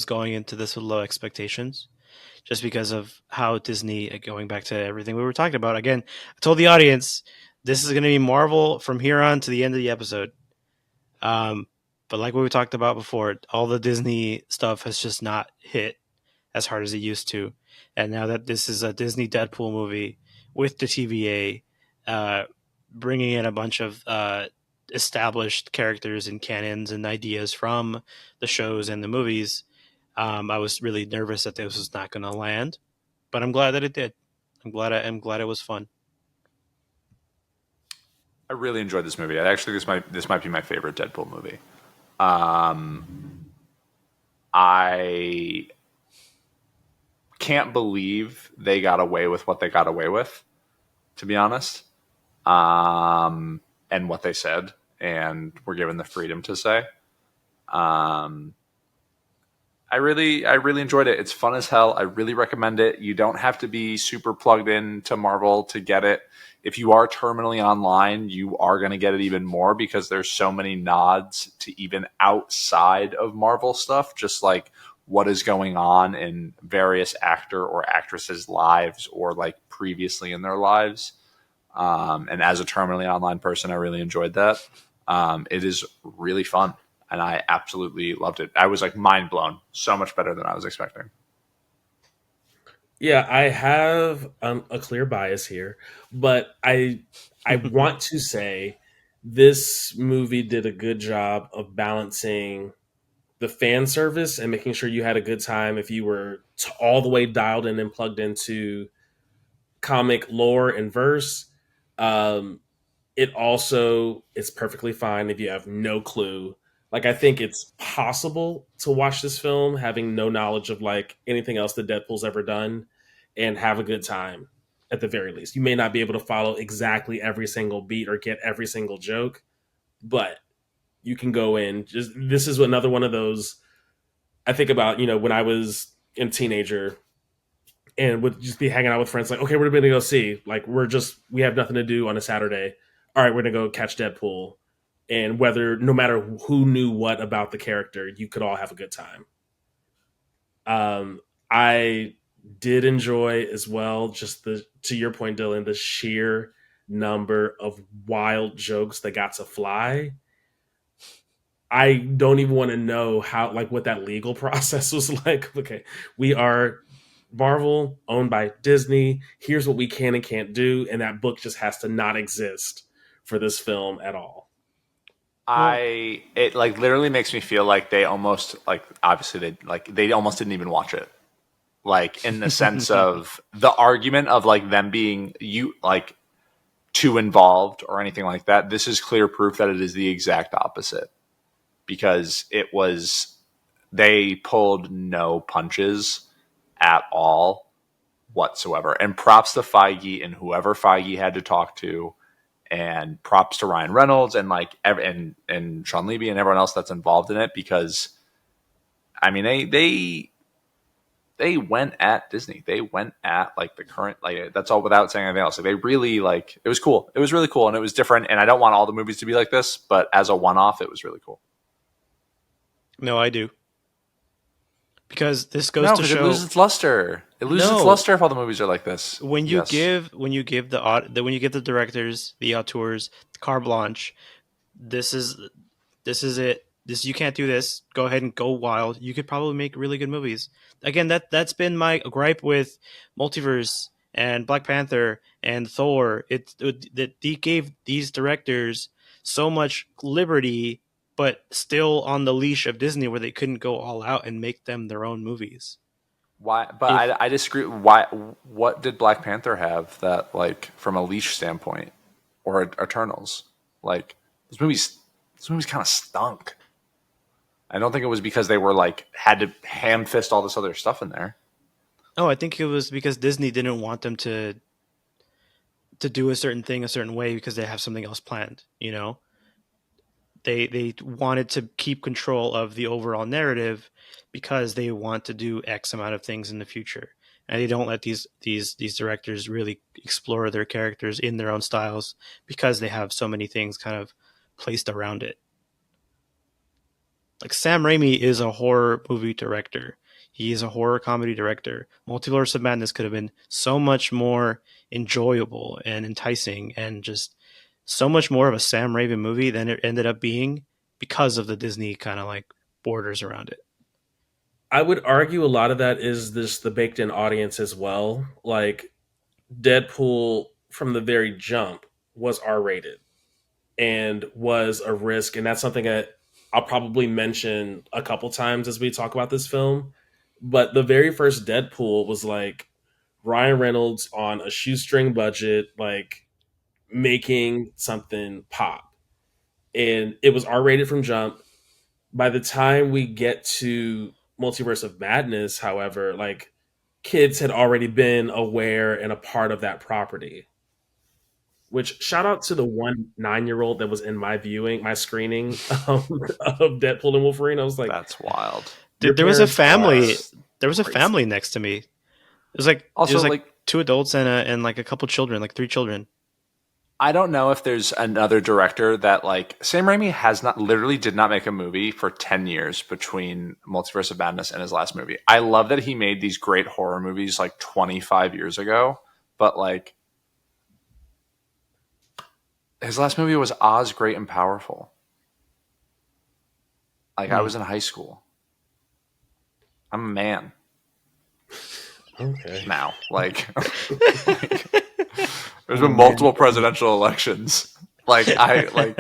going into this with low expectations, just because of how Disney, going back to everything we were talking about. Again, I told the audience this is going to be Marvel from here on to the end of the episode. Um, but like what we talked about before, all the Disney stuff has just not hit as hard as it used to. And now that this is a Disney Deadpool movie with the TVA, bringing in a bunch of established characters and canons and ideas from the shows and the movies, I was really nervous that this was not going to land. But I'm glad that it did. I'm glad it was fun. I really enjoyed this movie. Actually, this might be my favorite Deadpool movie. Um, I can't believe they got away with what they got away with, to be honest, and what they said, and were given the freedom to say. Um, I really enjoyed it. It's fun as hell. I really recommend it. You don't have to be super plugged in to Marvel to get it. If you are terminally online, you are going to get it even more because there's so many nods to even outside of Marvel stuff, just like what is going on in various actor or actresses' lives or like previously in their lives. And as a terminally online person, I really enjoyed that. It is really fun, and I absolutely loved it. I was like mind blown, so much better than I was expecting. Yeah, I have a clear bias here, but I want to say this movie did a good job of balancing the fan service and making sure you had a good time if you were all the way dialed in and plugged into comic lore and verse. Um, it also is perfectly fine if you have no clue. Like, I think it's possible to watch this film having no knowledge of like anything else that Deadpool's ever done and have a good time at the very least. You may not be able to follow exactly every single beat or get every single joke, but you can go in. Just this is another one of those I think about, when I was a teenager and would just be hanging out with friends like, okay, we're gonna go see. Like we have nothing to do on a Saturday. All right, we're gonna go catch Deadpool. And whether no matter who knew what about the character, you could all have a good time. I did enjoy as well, just the to your point, Dylan, the sheer number of wild jokes that got to fly. I don't even want to know how, like, what that legal process was like. Okay, we are Marvel, owned by Disney. Here's what we can and can't do, and that book just has to not exist for this film at all. Well, It like literally makes me feel like they almost like obviously they almost didn't even watch it. Like in the sense of the argument of like them being you like too involved or anything like that. This is clear proof that it is the exact opposite because it was they pulled no punches at all whatsoever. And props to Feige and whoever Feige had to talk to, and props to Ryan Reynolds and and Sean Levy and everyone else that's involved in it because I mean they went at Disney. They went at like the current like that's all without saying anything else. Like, they really like it was cool. It was really cool and it was different. And I don't want all the movies to be like this, but as a one off, it was really cool. no, I do, because this goes No, to because it show. loses its luster. It loses its No, luster if all the movies are like this. when you Yes. give when you give the directors, the auteurs, carte blanche, this is this is it. This you can't do this. Go ahead and go wild. You could probably make really good movies. Again, that's been my gripe with Multiverse and Black Panther and Thor. That they gave these directors so much liberty, but still on the leash of Disney, where they couldn't go all out and make them their own movies. Why? But If I disagree. Why? What did Black Panther have that, like, from a leash standpoint, or Eternals? Like those movies, those movies kind of stunk. I don't think it was because they were like had to ham fist all this other stuff in there. Oh, I think it was because Disney didn't want them to do a certain thing a certain way because they have something else planned. You know, they wanted to keep control of the overall narrative because they want to do X amount of things in the future, and they don't let these directors really explore their characters in their own styles because they have so many things kind of placed around it. Like Sam Raimi is a horror movie director. He is a horror comedy director. Multiverse of Madness could have been so much more enjoyable and enticing and just so much more of a Sam Raimi movie than it ended up being because of the Disney kind of like borders around it. I would argue a lot of that is this the baked in audience as well. Like Deadpool from the very jump was R rated and was a risk, and that's something that I'll probably mention a couple times as we talk about this film. But the very first Deadpool was like Ryan Reynolds on a shoestring budget, like making something pop. And it was R rated from jump. By the time we get to Multiverse of Madness, however, like kids had already been aware and a part of that property. Which shout out to the one 9-year old that was in my viewing, my screening of Deadpool and Wolverine. I was like, That's wild. your There was a parents are family. There was a crazy. family next to me. It Also, was like like, two adults and like a couple children, like three children. I don't know if there's another director that like Sam Raimi has not literally did not make a movie for 10 years between Multiverse of Madness and his last movie. I love that he made these great horror movies like 25 years ago, but like his last movie was Oz Great and Powerful. Like, I Hmm. was in high school. I'm a man Okay. now. Like, there's been multiple presidential elections. Like, I like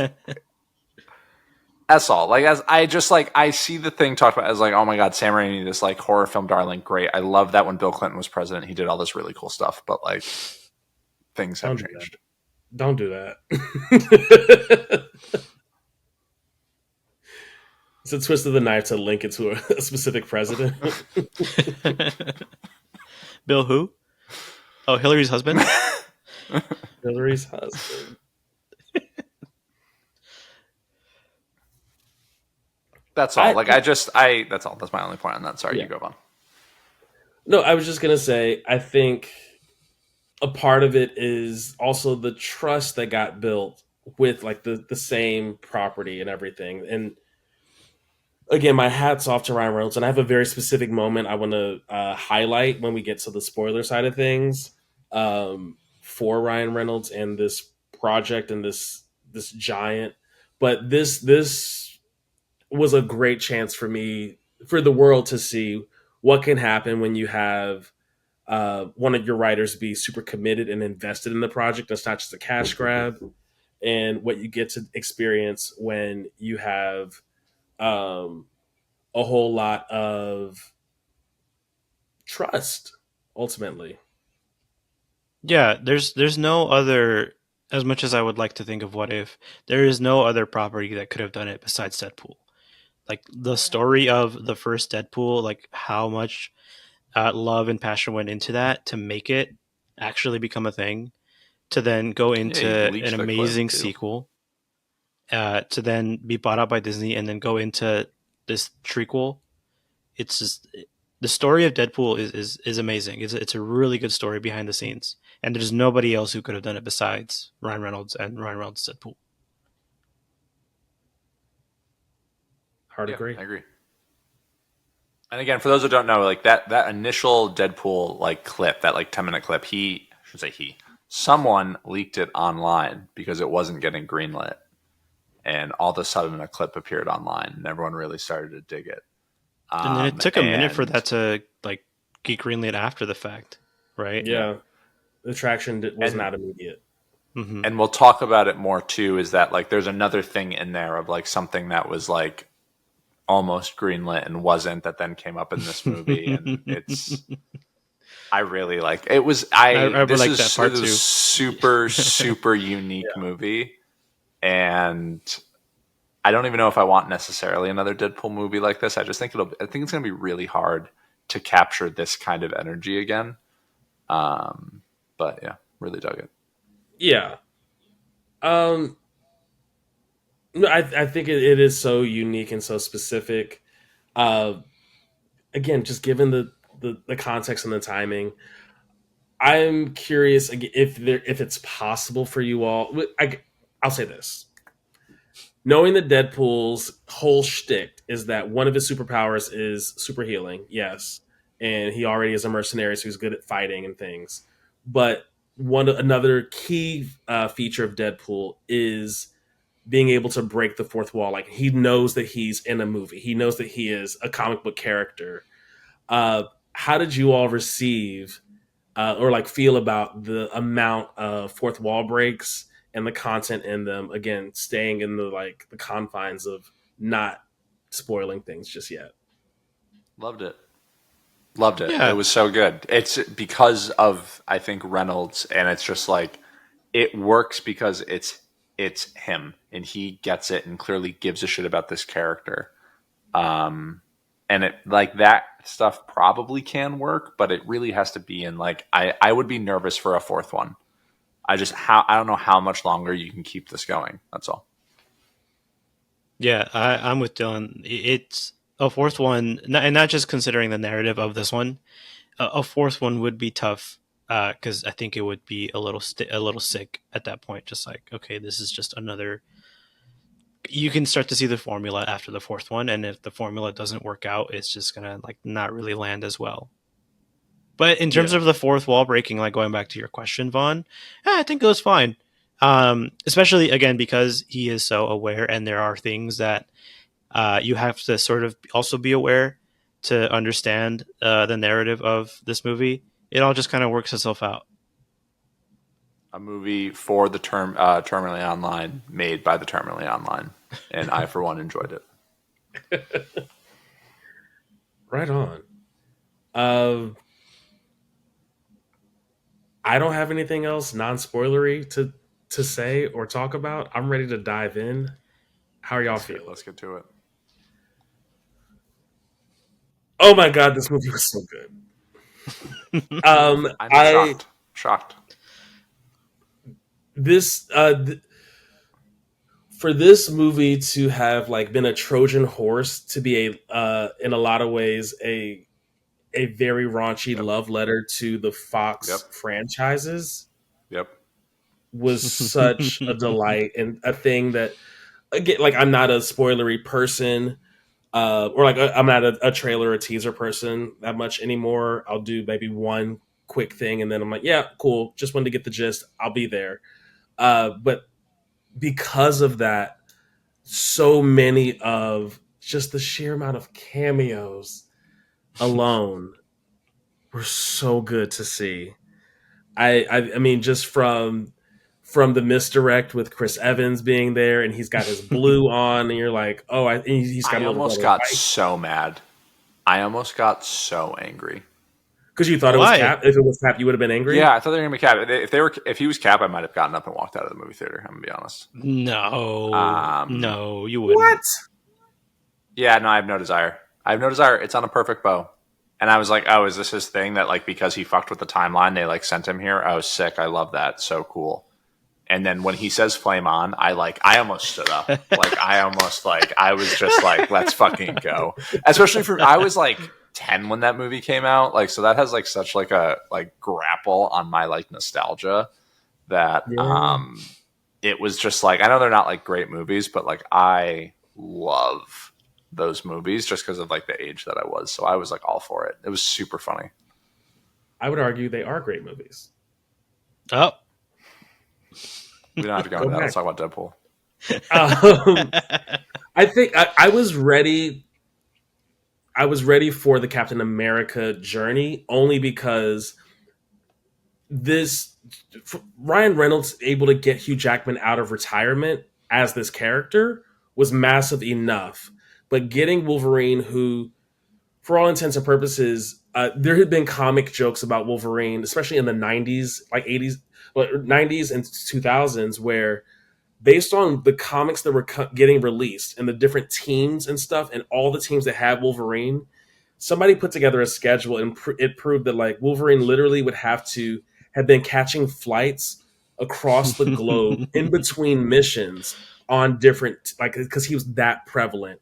that's all. Like, as I just like I see the thing talked about as like, oh my god, Sam Raimi, this like horror film darling, great. I love that when Bill Clinton was president, he did all this really cool stuff. But like, things have Don't do that. changed. Don't do that. It's a twist of the knife to link it to a specific president. Bill who? Oh, Hillary's husband. Hillary's husband. That's all. I Like, I that's all. That's my only point on that. Sorry, Yeah. you go on. No, I was just gonna say I think a part of it is also the trust that got built with like the same property and everything. And again, my hat's off to Ryan Reynolds, and I have a very specific moment I want to highlight when we get to the spoiler side of things for Ryan Reynolds and this project and this giant. But this was a great chance for me, for the world to see what can happen when you have one of your writers be super committed and invested in the project. It's not just a cash grab, and what you get to experience when you have um, a whole lot of trust ultimately. Yeah, there's no other, as much as I would like to think of what if, there is no other property that could have done it besides Deadpool. Like the story of the first Deadpool, like how much love and passion went into that to make it actually become a thing, to then go Yeah, he into an bleached the clip amazing too. sequel, to then be bought out by Disney and then go into this trequel. It's just the story of Deadpool is amazing. It's a really good story behind the scenes, and there's nobody else who could have done it besides Ryan Reynolds and Ryan Reynolds Deadpool. Hard Yeah, agree. I agree. And again, for those who don't know, like that initial Deadpool like clip, that like 10-minute clip, I should say someone leaked it online because it wasn't getting greenlit, and all of a sudden a clip appeared online, and everyone really started to dig it. And then it took a minute for And that to like get greenlit after the fact, right? yeah, Yeah, the traction was and not immediate. Hmm. and we'll talk about it more too. Is that like there's another thing in there of like something that was like almost greenlit and wasn't, that then came up in this movie, and it's I really like it. Was I I would this like that is it part was too. super unique movie, and I don't even know if I want necessarily another Deadpool movie like this. I think it's gonna be really hard to capture this kind of energy again. Um, but yeah, really dug it. Yeah. Um, no, I think it is so unique and so specific. Uh, Again, just given the context and the timing, I'm curious if it's possible for you all. I'll say this: knowing that Deadpool's whole shtick is that one of his superpowers is super healing, yes, and he already is a mercenary, so he's good at fighting and things. But another key feature of Deadpool is being able to break the fourth wall. Like he knows that he's in a movie. He knows that he is a comic book character. How did you all receive or like feel about the amount of fourth wall breaks and the content in them? Again, staying in the confines of not spoiling things just yet. Loved it. Loved it. It Yeah, was so good. It's because of I think Reynolds, and it's just like it works because it's him, and he gets it and clearly gives a shit about this character. Um, and it like that stuff probably can work, but it really has to be in like I would be nervous for a fourth one. I don't know how much longer you can keep this going. That's all. yeah, I'm with Dylan. It's a fourth one, and not just considering the narrative of this one. A fourth one would be tough because I think it would be a little sick at that point. Just like, okay, this is just another. You can start to see the formula after the fourth one, and if the formula doesn't work out, it's just gonna like not really land as well. But in terms Yeah. of the fourth wall breaking, like going back to your question, Vaughn, I think it was fine. Especially again because he is so aware, and there are things that you have to sort of also be aware to understand the narrative of this movie. It all just kind of works itself out. A movie for the terminally online, made by the terminally online, and I for one enjoyed it. Right on. Uh, I don't have anything else non-spoilery to say or talk about. I'm ready to dive in. How are y'all feeling? Let's get to it. Oh my god, this movie was so good. I'm I shocked. this for this movie to have like been a Trojan horse, to be a in a lot of ways a very raunchy Yep, love letter to the yep, Fox franchises yep. was such a delight and a thing that, again, like I'm not a spoilery person, or like I'm not a trailer or teaser person that much anymore. I'll do maybe one quick thing and then I'm like, yeah, cool. Just wanted to get the gist. I'll be there. But because of that, so many of just the sheer amount of cameos alone were so good to see. I mean, just from the misdirect with Chris Evans being there, and he's got his blue on, and you're like, oh, he's got I a little almost brother got Mike so mad. I almost got so angry. because you thought it was Why? Cap. If it was Cap, you would have been angry. Yeah, I thought they were gonna be Cap. If he was Cap, I might have gotten up and walked out of the movie theater. I'm gonna be honest. No, Um, no, you wouldn't. What? yeah, no, I have no desire. I have no desire. It's on a perfect bow. And I was like, oh, is this his thing that like because he fucked with the timeline, they like sent him here? Oh, sick! I love that. So cool. And then when he says "flame on," I almost stood up. Like I was just like, let's fucking go. Especially for I was like 10 when that movie came out. Like so that has like such like a like grapple on my like nostalgia that Yeah. it was just like I know they're not like great movies, but like I love those movies just because of like the age that I was. So I was like all for it. It was super funny. I would argue they are great movies. Oh. We don't have to go Go into that. back. Let's talk about Deadpool. Um, I think I was ready. I was ready for the Captain America journey only because this Ryan Reynolds able to get Hugh Jackman out of retirement as this character was massive enough. But getting Wolverine, who, for all intents and purposes, there had been comic jokes about Wolverine, especially in the '90s, like '80s, but '90s and 2000s, where based on the comics that were getting released and the different teams and stuff, and all the teams that had Wolverine, somebody put together a schedule and it proved that like Wolverine literally would have to have been catching flights across the globe in between missions on different like because he was that prevalent.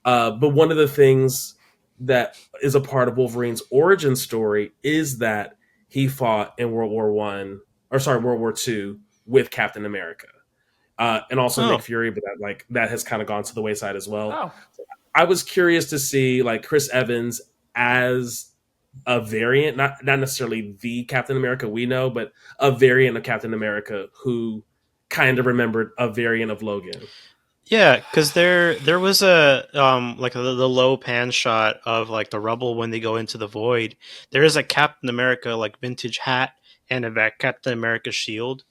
But one of the things that is a part of Wolverine's origin story is that he fought in World War II with Captain America, and also Nick Oh, Fury, but that has kind of gone to the wayside as well. Oh, I was curious to see like Chris Evans as a variant, not necessarily the Captain America we know, but a variant of Captain America who kind of remembered a variant of Logan. yeah, because there was a like the low pan shot of like the rubble when they go into the void. There is a Captain America like vintage hat and a Captain America shield,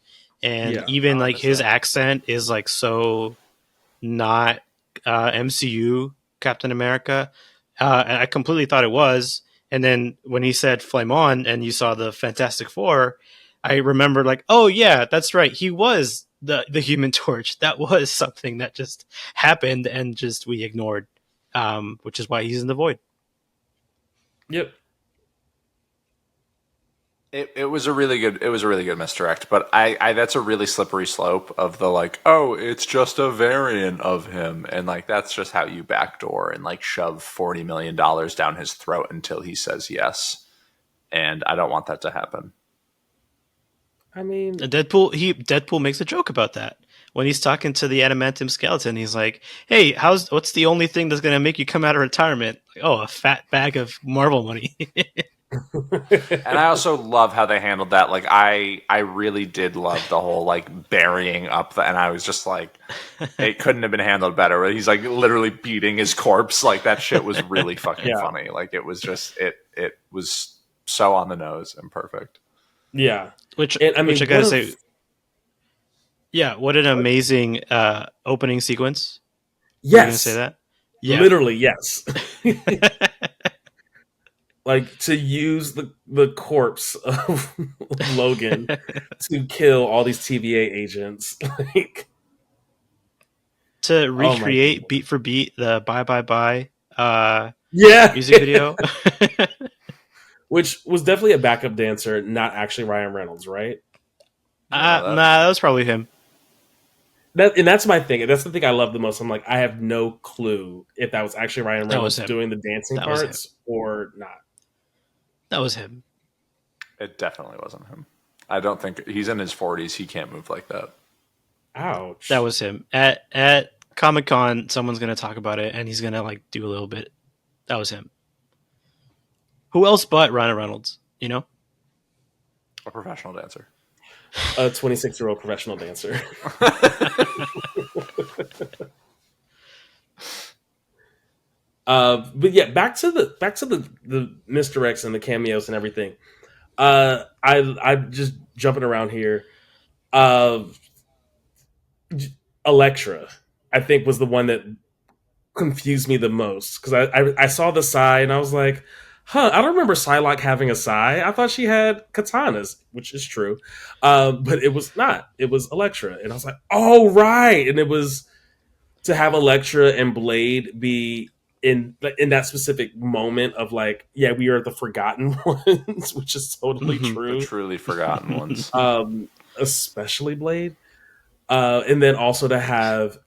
and Yeah, even oh, I like missed his that. accent is like so not MCU Captain America. And I completely thought it was. And then when he said "Flame on" and you saw the Fantastic Four, I remembered like, oh yeah, that's right. He was the Human Torch. That was something that just happened and just we ignored, which is why he's in the void. yep. It was a really good misdirect, but I that's a really slippery slope of the like, oh, it's just a variant of him, and like that's just how you backdoor and like shove $40 million down his throat until he says yes, and I don't want that to happen. I mean, And Deadpool makes a joke about that when he's talking to the adamantium skeleton. He's like, "Hey, what's the only thing that's gonna make you come out of retirement? Like, oh, a fat bag of Marvel money." And I also love how they handled that. Like I really did love the whole like burying up and I was just like it couldn't have been handled better. He's like literally beating his corpse. Like that shit was really fucking yeah, funny. Like it was just it was so on the nose and perfect. yeah, which and I which I mean, gotta say, yeah, what an amazing opening sequence. Were you gonna say yes, that? Yeah. literally yes. Like to use the corpse of Logan to kill all these TVA agents. Like, To oh my recreate goodness. beat for beat the "Bye Bye Bye" Yeah. music video. Which was definitely a backup dancer, not actually Ryan Reynolds, right? You don't know Nah, that. that was probably him. That's my thing. That's the thing I love the most. I'm like, I have no clue if that was actually Ryan That was Reynolds him. doing the dancing That was him. parts or not. That was him. It definitely wasn't him. I don't think he's in his 40s. He can't move like that. That Ouch. was him. At Comic Con, someone's gonna talk about it, and he's gonna like do a little bit. That was him. Who else but Ryan Reynolds? You know. A professional dancer. A 26-year-old professional dancer. But yeah, back to the Mr. X and the cameos and everything. I'm just jumping around here. Uh, Electra, I think, was the one that confused me the most because I saw the Psy and I was like, huh, I don't remember Psylocke having a Psy. I thought she had katanas, which is true, but it was not. It was Electra, and I was like, oh right, and it was to have Electra and Blade be in that specific moment of like, yeah, we are the forgotten ones, which is totally The true. truly forgotten ones. Especially Blade, and then also to have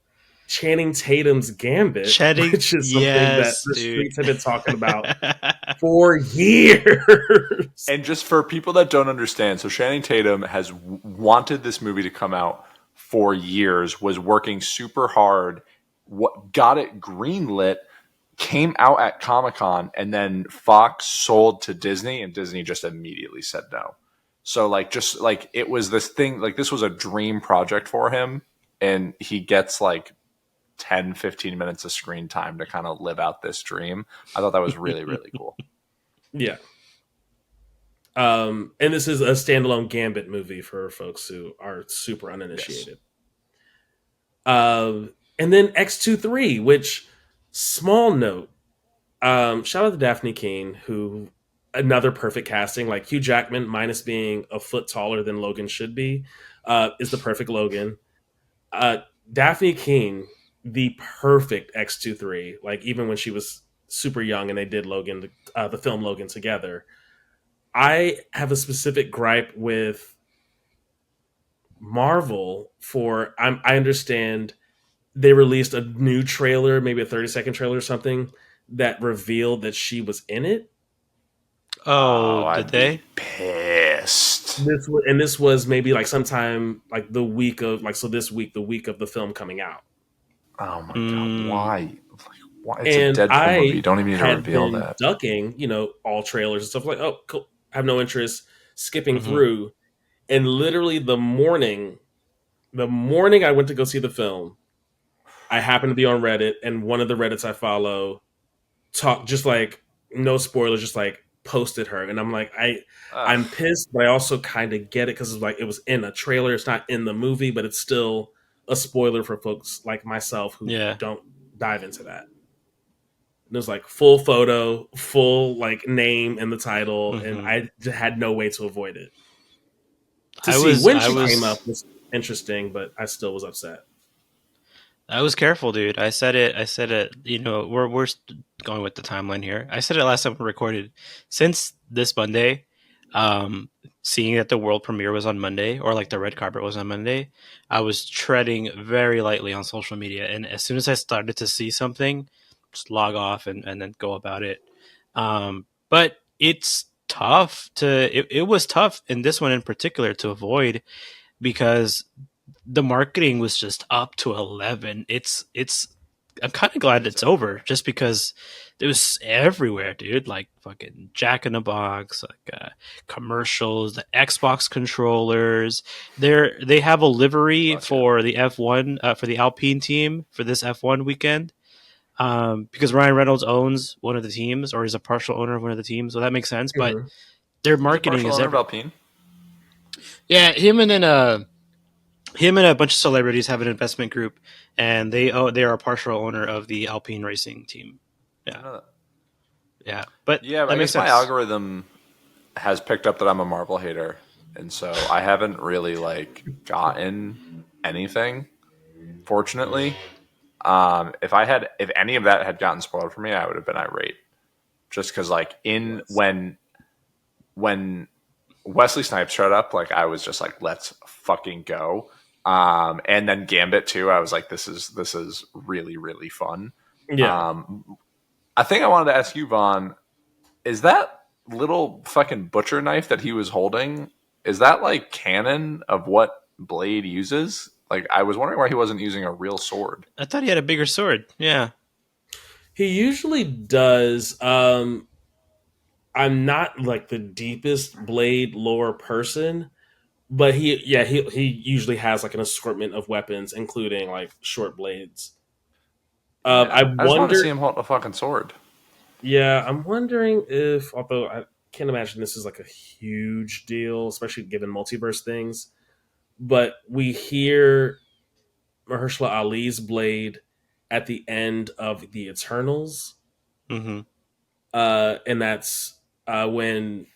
Channing Tatum's Gambit, Chatting, which is something that yes, the dude. streets have been talking about for years. And just for people that don't understand, so Channing Tatum has wanted this movie to come out for years, was working super hard, got it greenlit, came out at Comic Con, and then Fox sold to Disney, and Disney just immediately said no. So like, just like it was this thing, like this was a dream project for him, and he gets like 10, 15 minutes of screen time to kind of live out this dream. I thought that was really, really cool. Yeah. And this is a standalone Gambit movie for folks who are super Yes. uninitiated. And then X23, which small note, shout out to Daphne Keane, who another perfect casting, like Hugh Jackman, minus being a foot taller than Logan should be, is the perfect Logan. Uh, Daphne Keane, the perfect X23, like even when she was super young and they did Logan, the film Logan together. I have a specific gripe with Marvel for I understand they released a new trailer, maybe a 30-second trailer or something that revealed that she was in it. Oh, Oh, did I'd be they? pissed. This was maybe like sometime like the week of like so this week, the week of the film coming out. Oh my god, Mm, why? Like, why? It's a And Deadpool movie. You I don't even need to had reveal been that. ducking, all trailers and stuff like, oh, cool. I have no interest, skipping mhm. through. And literally the morning I went to go see the film, I happened to be on Reddit, and one of the Reddits I follow talk just like no spoilers, just like posted her, and I'm like, Ugh. I'm pissed, but I also kind of get it because it's like it was in a trailer, it's not in the movie, but it's still a spoiler for folks like myself who Yeah. don't dive into that. There's like full photo, full like name in the title, and Hmm. I had no way to avoid it. To I see was when I she came up was was interesting, but I still was upset. I was careful, dude. I said it. I said it. We're going with the timeline here. I said it last time we recorded. Since this Monday, um, seeing that the world premiere was on Monday, or like the red carpet was on Monday, I was treading very lightly on social media. And as soon as I started to see something, just log off and then go about it. But it's tough to. It was tough in this one in particular to avoid because the marketing was just up to 11. It's I'm kind of glad it's over just because it was everywhere, dude. Like fucking Jack in the Box, like commercials, the Xbox controllers. They have a livery Fuck yeah. for the F1 for the Alpine team for this F1 weekend. Because Ryan Reynolds owns one of the teams or is a partial owner of one of the teams, so that makes sense. But Mhm. their He's a marketing partial is owner of every Alpine. yeah, him and a bunch of celebrities have an investment group, and they are a partial owner of the Alpine racing team. I Yeah, know that. yeah, but Yeah, that I makes guess my sense. algorithm has picked up that I'm a Marvel hater, and so I haven't really like gotten anything. Fortunately, if any of that had gotten spoiled for me, I would have been irate. Just because, like, in when Wesley Snipes showed up, like I was just like, let's fucking go. And then Gambit too. I was like, this is really really fun. Yeah. Um, I think I wanted to ask you, Vaughn, is that little fucking butcher knife that he was holding? Is that like canon of what Blade uses? Like, I was wondering why he wasn't using a real sword. I thought he had a bigger sword. Yeah. He usually does. I'm not like the deepest Blade lore person, but he usually has like an assortment of weapons, including like short blades. I Yeah, I just want to wonder. see him hold a fucking sword. Yeah, I'm wondering if, although I can't imagine this is like a huge deal, especially given multiverse things, but we hear Mahershala Ali's blade at the end of the Eternals, Hmm. and that's when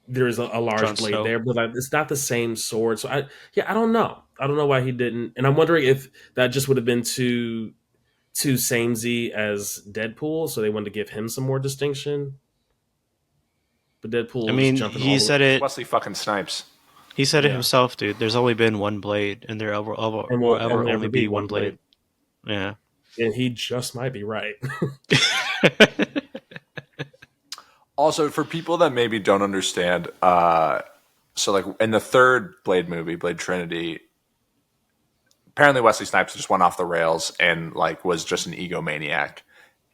there's a large Jon blade Snow. there, but it's not the same sword. So yeah, I don't know. I don't know why he didn't, and I'm wondering if that just would have been too samey as Deadpool, so they wanted to give him some more distinction. But I Deadpool is mean, jumping all the way. It's Wesley fucking Snipes. he said it Yeah, himself, dude. There's only been one blade, and and will will ever only ever be be one one blade. blade, Yeah. and he just might be right. Also, for people that maybe don't understand, so like in the third Blade movie, Blade Trinity, apparently Wesley Snipes just went off the rails and like was just an egomaniac.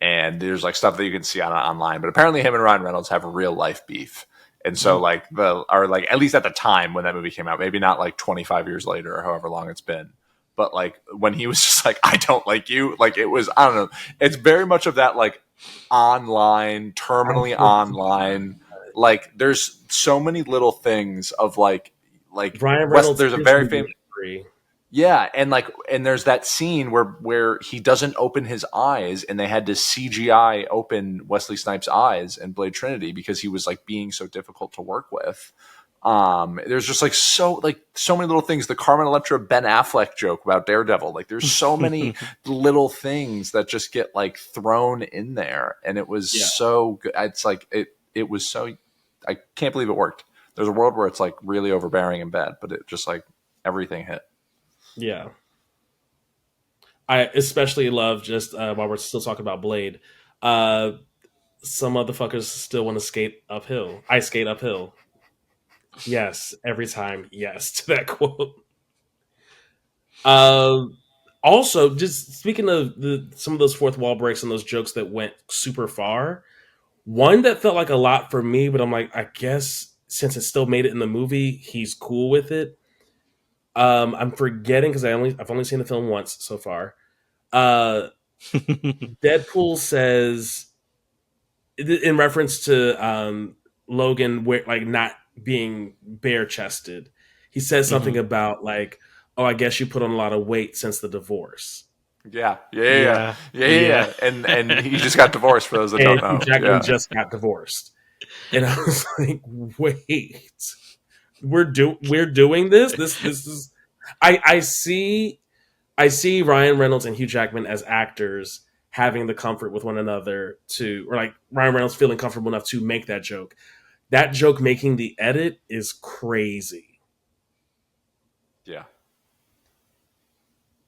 And there's like stuff that you can see online, but apparently him and Ryan Reynolds have real life beef. And so Mm. like or like at least at the time when that movie came out, maybe not like 25 years later or however long it's been, but like when he was just like, I don't like you, like it was, I don't know. It's very much of that like online, I terminally think online. Like there's so many little things of like Ryan West. Reynolds There's a is very really famous. angry. Yeah, and like, and there's that scene where he doesn't open his eyes, and they had to CGI open Wesley Snipes' eyes in Blade Trinity because he was like being so difficult to work with. There's just like so many little things. The Carmen Electra Ben Affleck joke about Daredevil, like there's so many little things that just get like thrown in there, and it was Yeah, so good. It's like it was so. I can't believe it worked. There's a world where it's like really overbearing and bad, but it just like everything hit. yeah. I especially love just while we're still talking about Blade. Uh, some motherfuckers still want to skate uphill. I skate uphill. Yes, every time. Yes to that quote. Um, Also, just speaking of some of those fourth wall breaks and those jokes that went super far, one that felt like a lot for me, but I'm like, I guess since it still made it in the movie, he's cool with it. I'm forgetting because I've only seen the film once so far. Uh, Deadpool says in reference to Logan, where like not being bare chested, he says Hmm. something about like, "Oh, I guess you put on a lot of weight since the divorce." Yeah, Yeah. Yeah. yeah. And he just got divorced. For those that don't And Hugh know, Jackman yeah, just got divorced, and I was like, "Wait, we're doing this? This is." I see Ryan Reynolds and Hugh Jackman as actors having the comfort with one another to, or like Ryan Reynolds feeling comfortable enough to make that joke. That joke making the edit is crazy. yeah.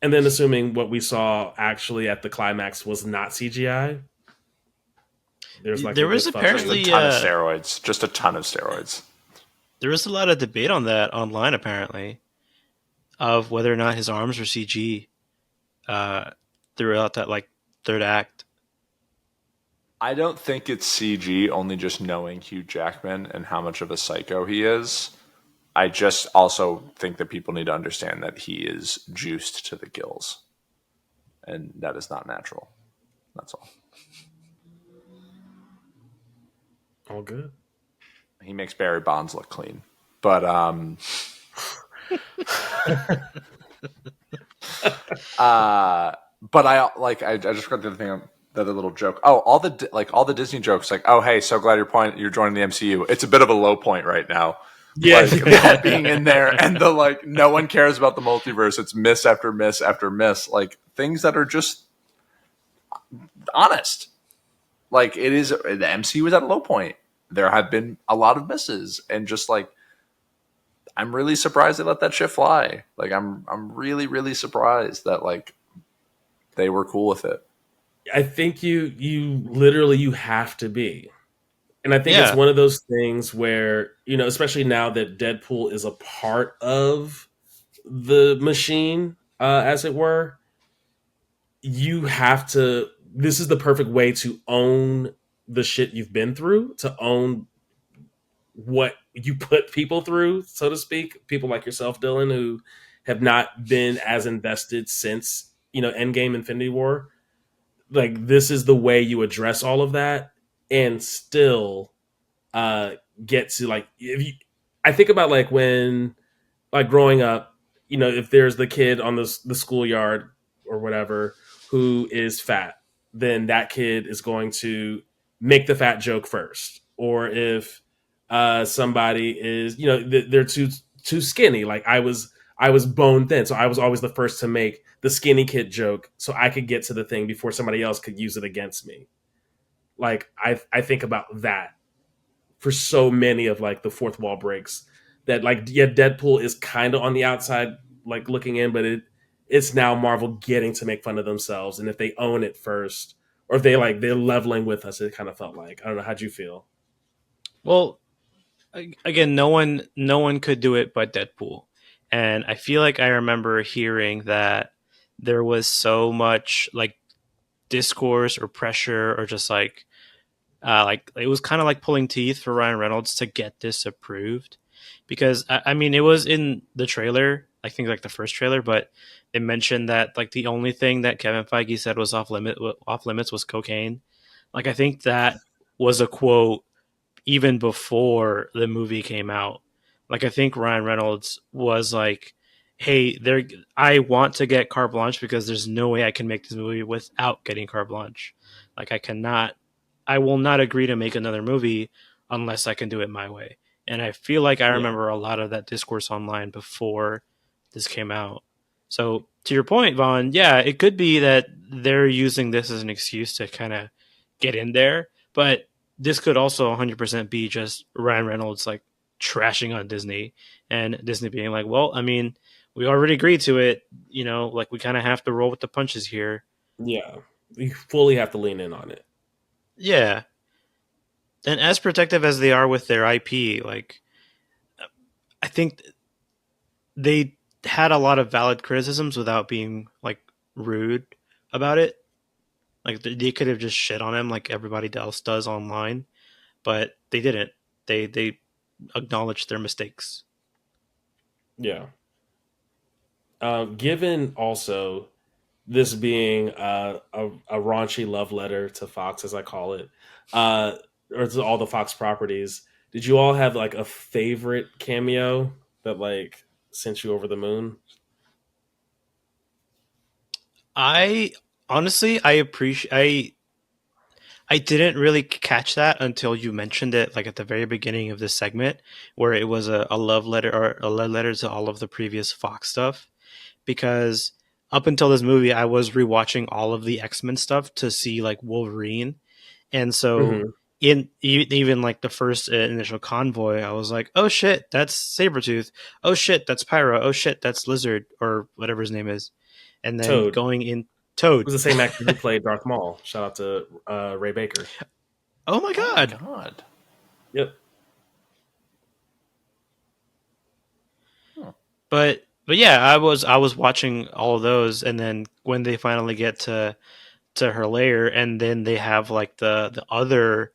And then assuming what we saw actually at the climax was not CGI, there's like a There was good fuck Just a me. apparently ton of steroids. Just a ton of steroids. there was a lot of debate on that online apparently of whether or not his arms were CG uh, throughout that like third act. I don't think it's CG. Only just knowing Hugh Jackman and how much of a psycho he is. I just also think that people need to understand that he is juiced to the gills, and that is not natural. That's all. All good. He makes Barry Bonds look clean, but but I like I just got the other thing, the other little joke. Oh, all the Disney jokes, like, oh hey, so glad you're joining the MCU. It's a bit of a low point right now, Yeah, like yeah. that being in there, and the like, no one cares about the multiverse. It's miss after miss after miss, like things that are just honest. Like it is, the MCU is at a low point. There have been a lot of misses, and just like I'm really surprised they let that shit fly. Like I'm really surprised that like they were cool with it. I think you literally you have to be. And I think it's Yeah. one of those things where, especially now that Deadpool is a part of the machine, as it were, you have to. This is the perfect way to own the shit you've been through, to own what you put people through, so to speak. People like yourself, Dylan, who have not been as invested since Endgame, Infinity War. like this is the way you address all of that and still uh get to like if you I think about like when like growing up, you know, if there's the kid on the schoolyard or whatever who is fat, then that kid is going to make the fat joke first. Or if somebody is, you know, they're too skinny, like I was bone thin, so I was always the first to make the skinny kid joke, so I could get to the thing before somebody else could use it against me. Like I think about that for so many of like the fourth wall breaks that like yeah Deadpool is kind of on the outside like looking in, but it's now Marvel getting to make fun of themselves, and if they own it first or if they like they're leveling with us, it kind of felt like I don't know, how'd you feel? Well, again, no one could do it but Deadpool, and I feel like I remember hearing that there was so much like discourse or pressure or just like it was kind of like pulling teeth for Ryan Reynolds to get this approved because I mean it was in the trailer, I think like the first trailer, but they mentioned that like the only thing that Kevin Feige said was off limits was cocaine. Like I think that was a quote even before the movie came out. Like I think Ryan Reynolds was like, "Hey, there, I want to get carte blanche because there's no way I can make this movie without getting carte blanche. Like I cannot, I will not agree to make another movie unless I can do it my way." And I feel like I Yeah, remember a lot of that discourse online before this came out. So to your point, Vaughn, yeah, it could be that they're using this as an excuse to kind of get in there, but this could also 100% be just Ryan Reynolds like trashing on Disney and Disney being like, well, I mean, we already agreed to it, you know, like we kind of have to roll with the punches here. yeah, you fully have to lean in on it. Yeah. And as protective as they are with their IP, like I think they had a lot of valid criticisms without being like rude about it. Like they could have just shit on him like everybody else does online, but they didn't. They acknowledged their mistakes. Yeah. Given also this being a raunchy love letter to Fox, as I call it, uh, or to all the Fox properties, did you all have like a favorite cameo that like sent you over the moon? I honestly, I didn't really catch that until you mentioned it, like at the very beginning of this segment, where it was a love letter or a love letter to all of the previous Fox stuff. Because up until this movie, I was rewatching all of the X Men stuff to see like Wolverine, and so Hmm. in even like the first initial convoy, I was like, oh shit, that's Sabretooth. Oh shit, that's Pyro. Oh shit, that's Lizard or whatever his name is. And then Toad. It going in Toad. was the same actor who played Darth Maul. Shout out to Ray Baker. Oh my Oh my god. god. Yep. Huh. But yeah, I was watching all of those, and then when they finally get to her lair, and then they have like the other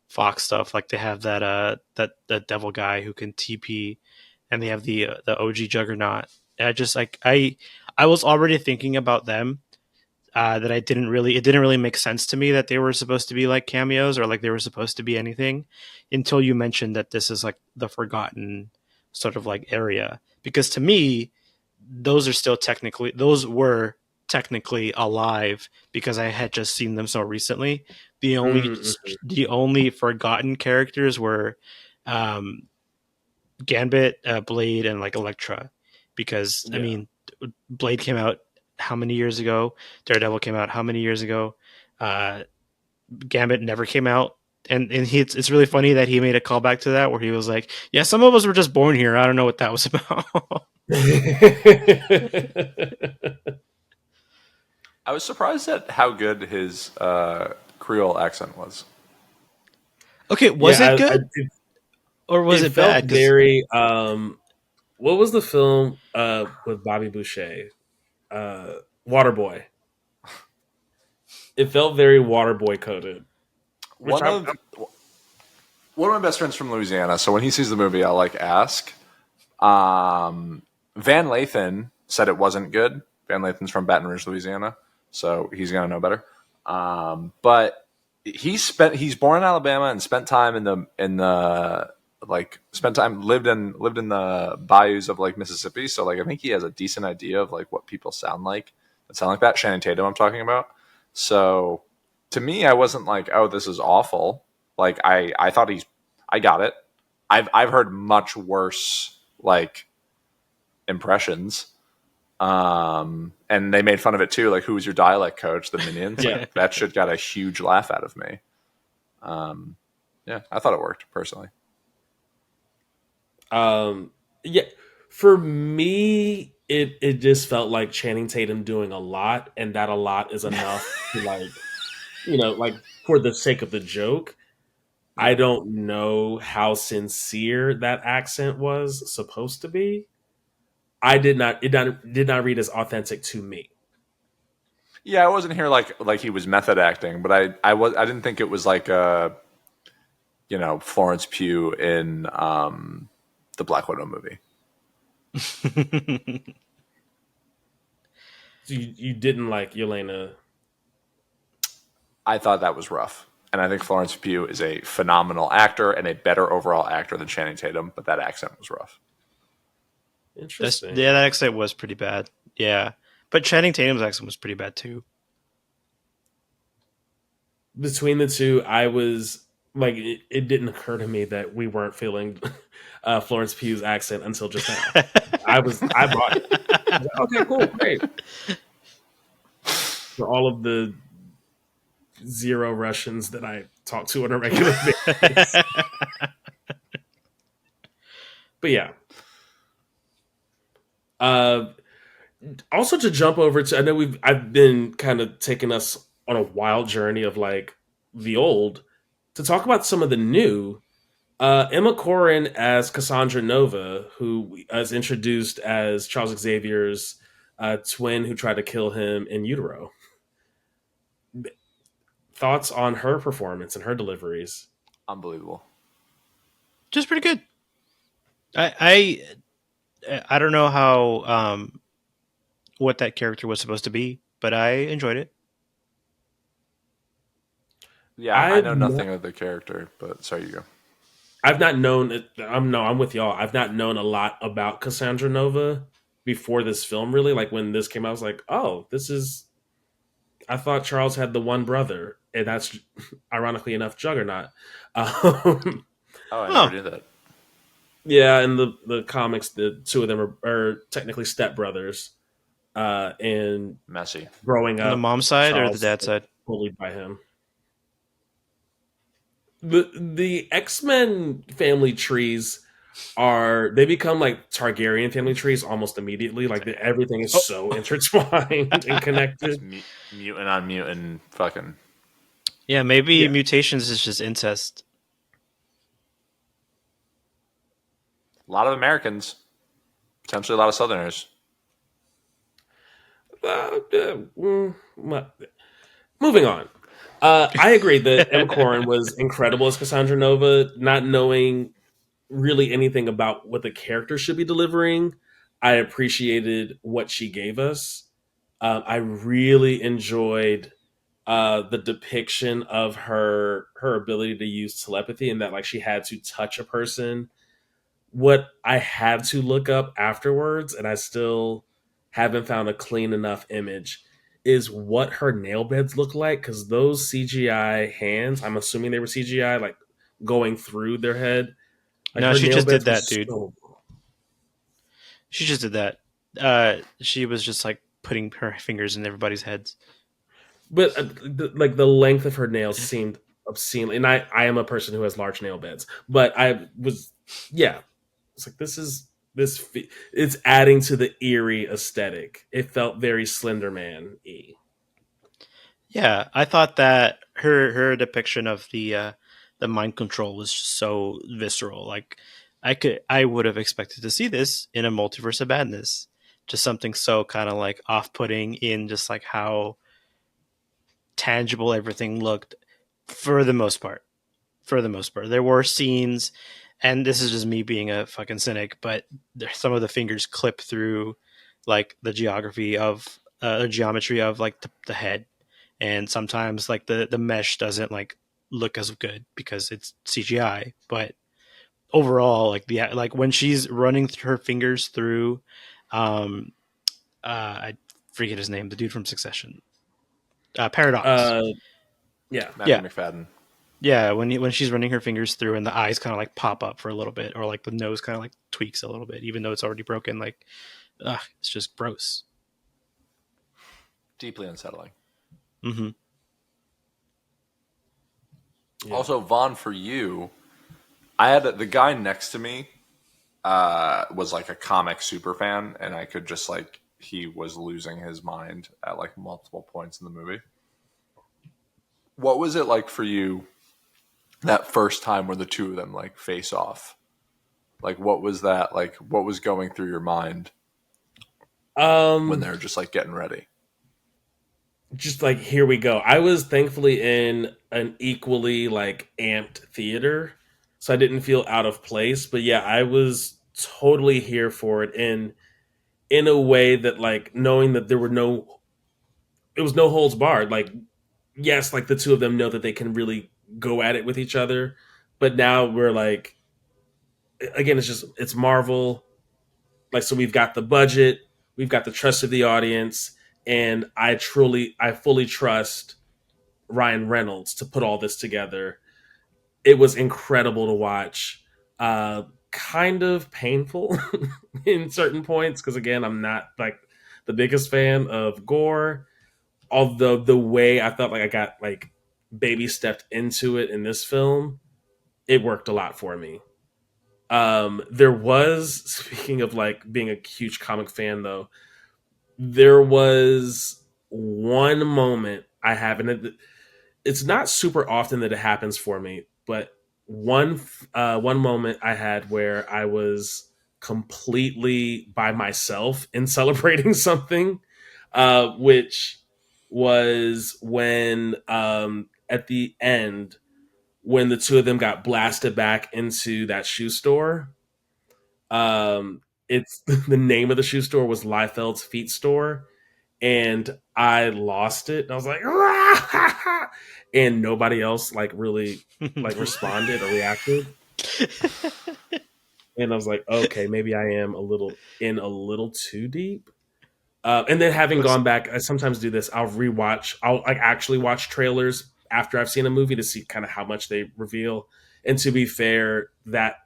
Fox stuff, like they have that devil guy who can TP, and they have the OG Juggernaut. I just like I was already thinking about them. That I didn't really, it didn't really make sense to me that they were supposed to be like cameos or like they were supposed to be anything until you mentioned that this is like the forgotten sort of like area. Because to me, those were technically alive because I had just seen them so recently. The only Mm-hmm. the only forgotten characters were um, Gambit, Blade, and like Elektra. Because I Yeah. mean, Blade came out how many years ago? Daredevil came out how many years ago? Uh, Gambit never came out. And it's really funny that he made a callback to that where he was like, "Yeah, some of us were just born here. I don't know what that was about." I was surprised at how good his Creole accent was. Okay, was it Yeah, good or was it it felt bad? Because very what was the film with Bobby Boucher? Uh Waterboy. It felt very Waterboy coded, which One of one of my best friends from Louisiana. So when he sees the movie, I'll like ask. Van Lathan said it wasn't good. Van Lathan's from Baton Rouge, Louisiana, so he's gonna know better. But he's born in Alabama and spent time lived in the bayous of like Mississippi. So like I think he has a decent idea of like what people sound like that sound like that. Shannon Tatum, I'm talking about. So to me, I wasn't like, oh, this is awful. Like I thought I got it. I've heard much worse like impressions. And they made fun of it too. Like, who was your dialect coach? The Minions. Yeah. Like, that shit got a huge laugh out of me. Yeah, I thought it worked personally. Yeah, for me, it just felt like Channing Tatum doing a lot, and that a lot is enough to like, like for the sake of the joke. I don't know how sincere that accent was supposed to be. I did not. It did not read as authentic to me. Yeah, I wasn't here like he was method acting, but I didn't think it was like Florence Pugh in the Black Widow movie. So you didn't like Yelena. I thought that was rough. And I think Florence Pugh is a phenomenal actor and a better overall actor than Channing Tatum, but that accent was rough. Interesting. Yeah, that accent was pretty bad. Yeah, but Channing Tatum's accent was pretty bad too. Between the two, I was like, it didn't occur to me that we weren't feeling Florence Pugh's accent until just now. I bought it. I was like, okay, cool, great. For all of the zero Russians that I talk to on a regular basis. But yeah. Also to jump over to, I know I've been kind of taking us on a wild journey of like the old to talk about some of the new. Emma Corrin as Cassandra Nova, who is introduced as Charles Xavier's twin who tried to kill him in utero. Thoughts on her performance and her deliveries? Unbelievable. Just pretty good. I don't know how what that character was supposed to be, but I enjoyed it. Yeah, I know nothing of the character, but sorry, you go. I've not known. I'm with y'all. I've not known a lot about Cassandra Nova before this film. Really, like when this came out, I was like, "Oh, this is." I thought Charles had the one brother, and that's ironically enough Juggernaut. Oh, I never knew that. Yeah, in the comics, the two of them are technically stepbrothers, and Messy. growing On the up, mom's side or the Charles dad's was side? bullied by him. The X-Men family trees they become like Targaryen family trees almost immediately. Like everything is so intertwined and connected. Mutant on mutant, fucking. Yeah, maybe Yeah. mutations is just incest. A lot of Americans, potentially a lot of Southerners. Moving on. I agree that Emma Corrin was incredible as Cassandra Nova, not knowing really anything about what the character should be delivering. I appreciated what she gave us. I really enjoyed the depiction of her ability to use telepathy and that like she had to touch a person. What I had to look up afterwards, and I still haven't found a clean enough image, is what her nail beds look like because those CGI hands, I'm assuming they were CGI, like going through their head. Like No, her she nail just did beds were that, dude. so. She just did that. She was just like putting her fingers in everybody's heads. But like the length of her nails seemed obscene, and I am a person who has large nail beds, but I was yeah, it's like it's adding to the eerie aesthetic. It felt very Slender Man y. Yeah, I thought that her depiction of the mind control was just so visceral. Like I would have expected to see this in a Multiverse of Madness. Just something so kind of like off putting in just like how tangible everything looked for the most part. For the most part, there were scenes, and this is just me being a fucking cynic, but some of the fingers clip through like the geography of geometry of like the head, and sometimes like the mesh doesn't like look as good because it's CGI. But overall, like the like when she's running her fingers through, um, I forget his name, the dude from Succession, Paradox. Uh, yeah. Matthew Yeah, McFadden. yeah. When she's running her fingers through and the eyes kind of like pop up for a little bit, or like the nose kind of like tweaks a little bit, even though it's already broken. Like, it's just gross. Deeply unsettling. Mm-hmm. Yeah. Also, Vaughn, for you, I had the guy next to me was like a comic super fan, and I could just like he was losing his mind at like multiple points in the movie. What was it like for you that first time where the two of them like face off? Like, what was that like? What was going through your mind when Um, they're just like getting ready? just like here we go. I was thankfully in an equally like amped theater, so I didn't feel out of place. But yeah, I was totally here for it, and in a way that like knowing that it was no holds barred. Like yes, like the two of them know that they can really go at it with each other, but now we're like again, it's Marvel. Like so, we've got the budget, we've got the trust of the audience, and I fully trust Ryan Reynolds to put all this together. It was incredible to watch. Kind of painful in certain points because again, I'm not like the biggest fan of gore. Although the way I felt like I got like baby stepped into it in this film, it worked a lot for me. There was speaking of like being a huge comic fan though, there was one moment I have, and it's not super often that it happens for me, but one moment I had where I was completely by myself in celebrating something, which was when at the end when the two of them got blasted back into that shoe store. It's the name of the shoe store was Liefeld's Feet Store, and I lost it. And I was like, and nobody else like really like responded or reacted. And I was like, okay, maybe I am a little too deep. And then having was gone back, I sometimes do this. I'll rewatch. I'll like actually watch trailers after I've seen a movie to see kind of how much they reveal. And to be fair, that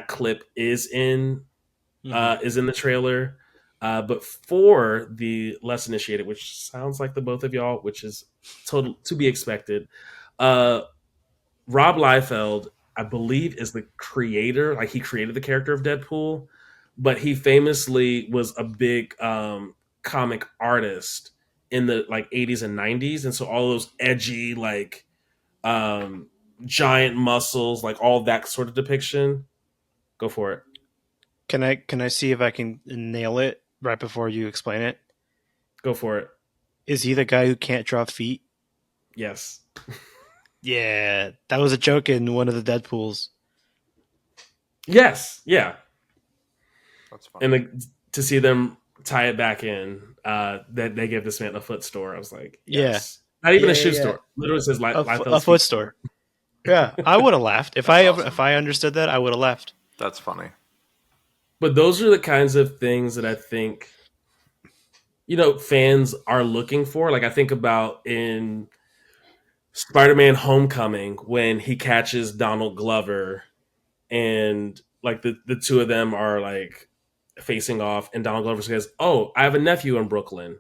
clip Mhm. is in the trailer. But for the less initiated, which sounds like the both of y'all, which is total to be expected, uh, Rob Liefeld, I believe, is the creator. Like he created the character of Deadpool, but he famously was a big comic artist in the like 80s and 90s, and so all those edgy like um, giant muscles, like all that sort of depiction. Go for it. Can I see if I can nail it right before you explain it? Go for it. Is he the guy who can't draw feet? Yes. Yeah, that was a joke in one of the Deadpools. Yes. Yeah. That's funny. And to see them tie it back in, that they give this man a foot store. I was like, Yeah, yes. Not even yeah, a yeah, shoe yeah. store. Literally says A Liefeld's foot feet store. store. Yeah, I would have laughed if That's if awesome. I understood that. I would have laughed. That's funny. But those are the kinds of things that I think fans are looking for. Like I think about in Spider-Man: Homecoming when he catches Donald Glover and like the two of them are like facing off, and Donald Glover says, "Oh, I have a nephew in Brooklyn."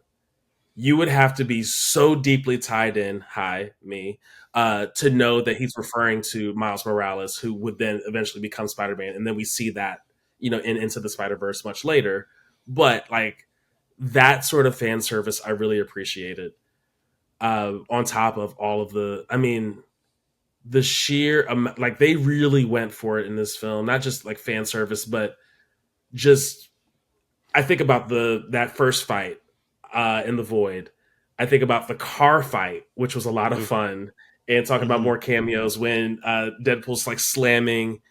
You would have to be so deeply tied in, hi, me, to know that he's referring to Miles Morales, who would then eventually become Spider Man. And then we see that, in Into the Spider Verse much later. But like that sort of fan service, I really appreciated. On top of all of I mean, the sheer, like they really went for it in this film, not just like fan service, but just I think about that first fight in the void. I think about the car fight, which was a lot of Oof. fun, and talking about Mhm. more cameos when Deadpool's like slamming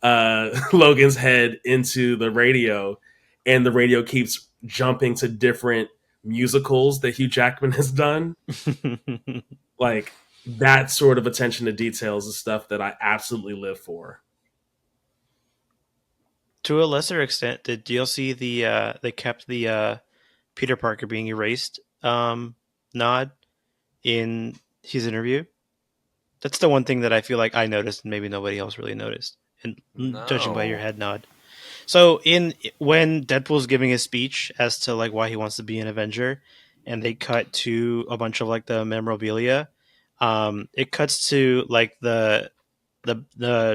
Logan's head into the radio, and the radio keeps jumping to different musicals that Hugh Jackman has done. Like that sort of attention to details is stuff that I absolutely live for. To a lesser extent, did DLC they kept the Peter Parker being erased nod in his interview? That's the one thing that I feel like I noticed and maybe nobody else really noticed. And judging by your No. head nod. So in when Deadpool's giving his speech as to like why he wants to be an Avenger, and they cut to a bunch of like the memorabilia, it cuts to like the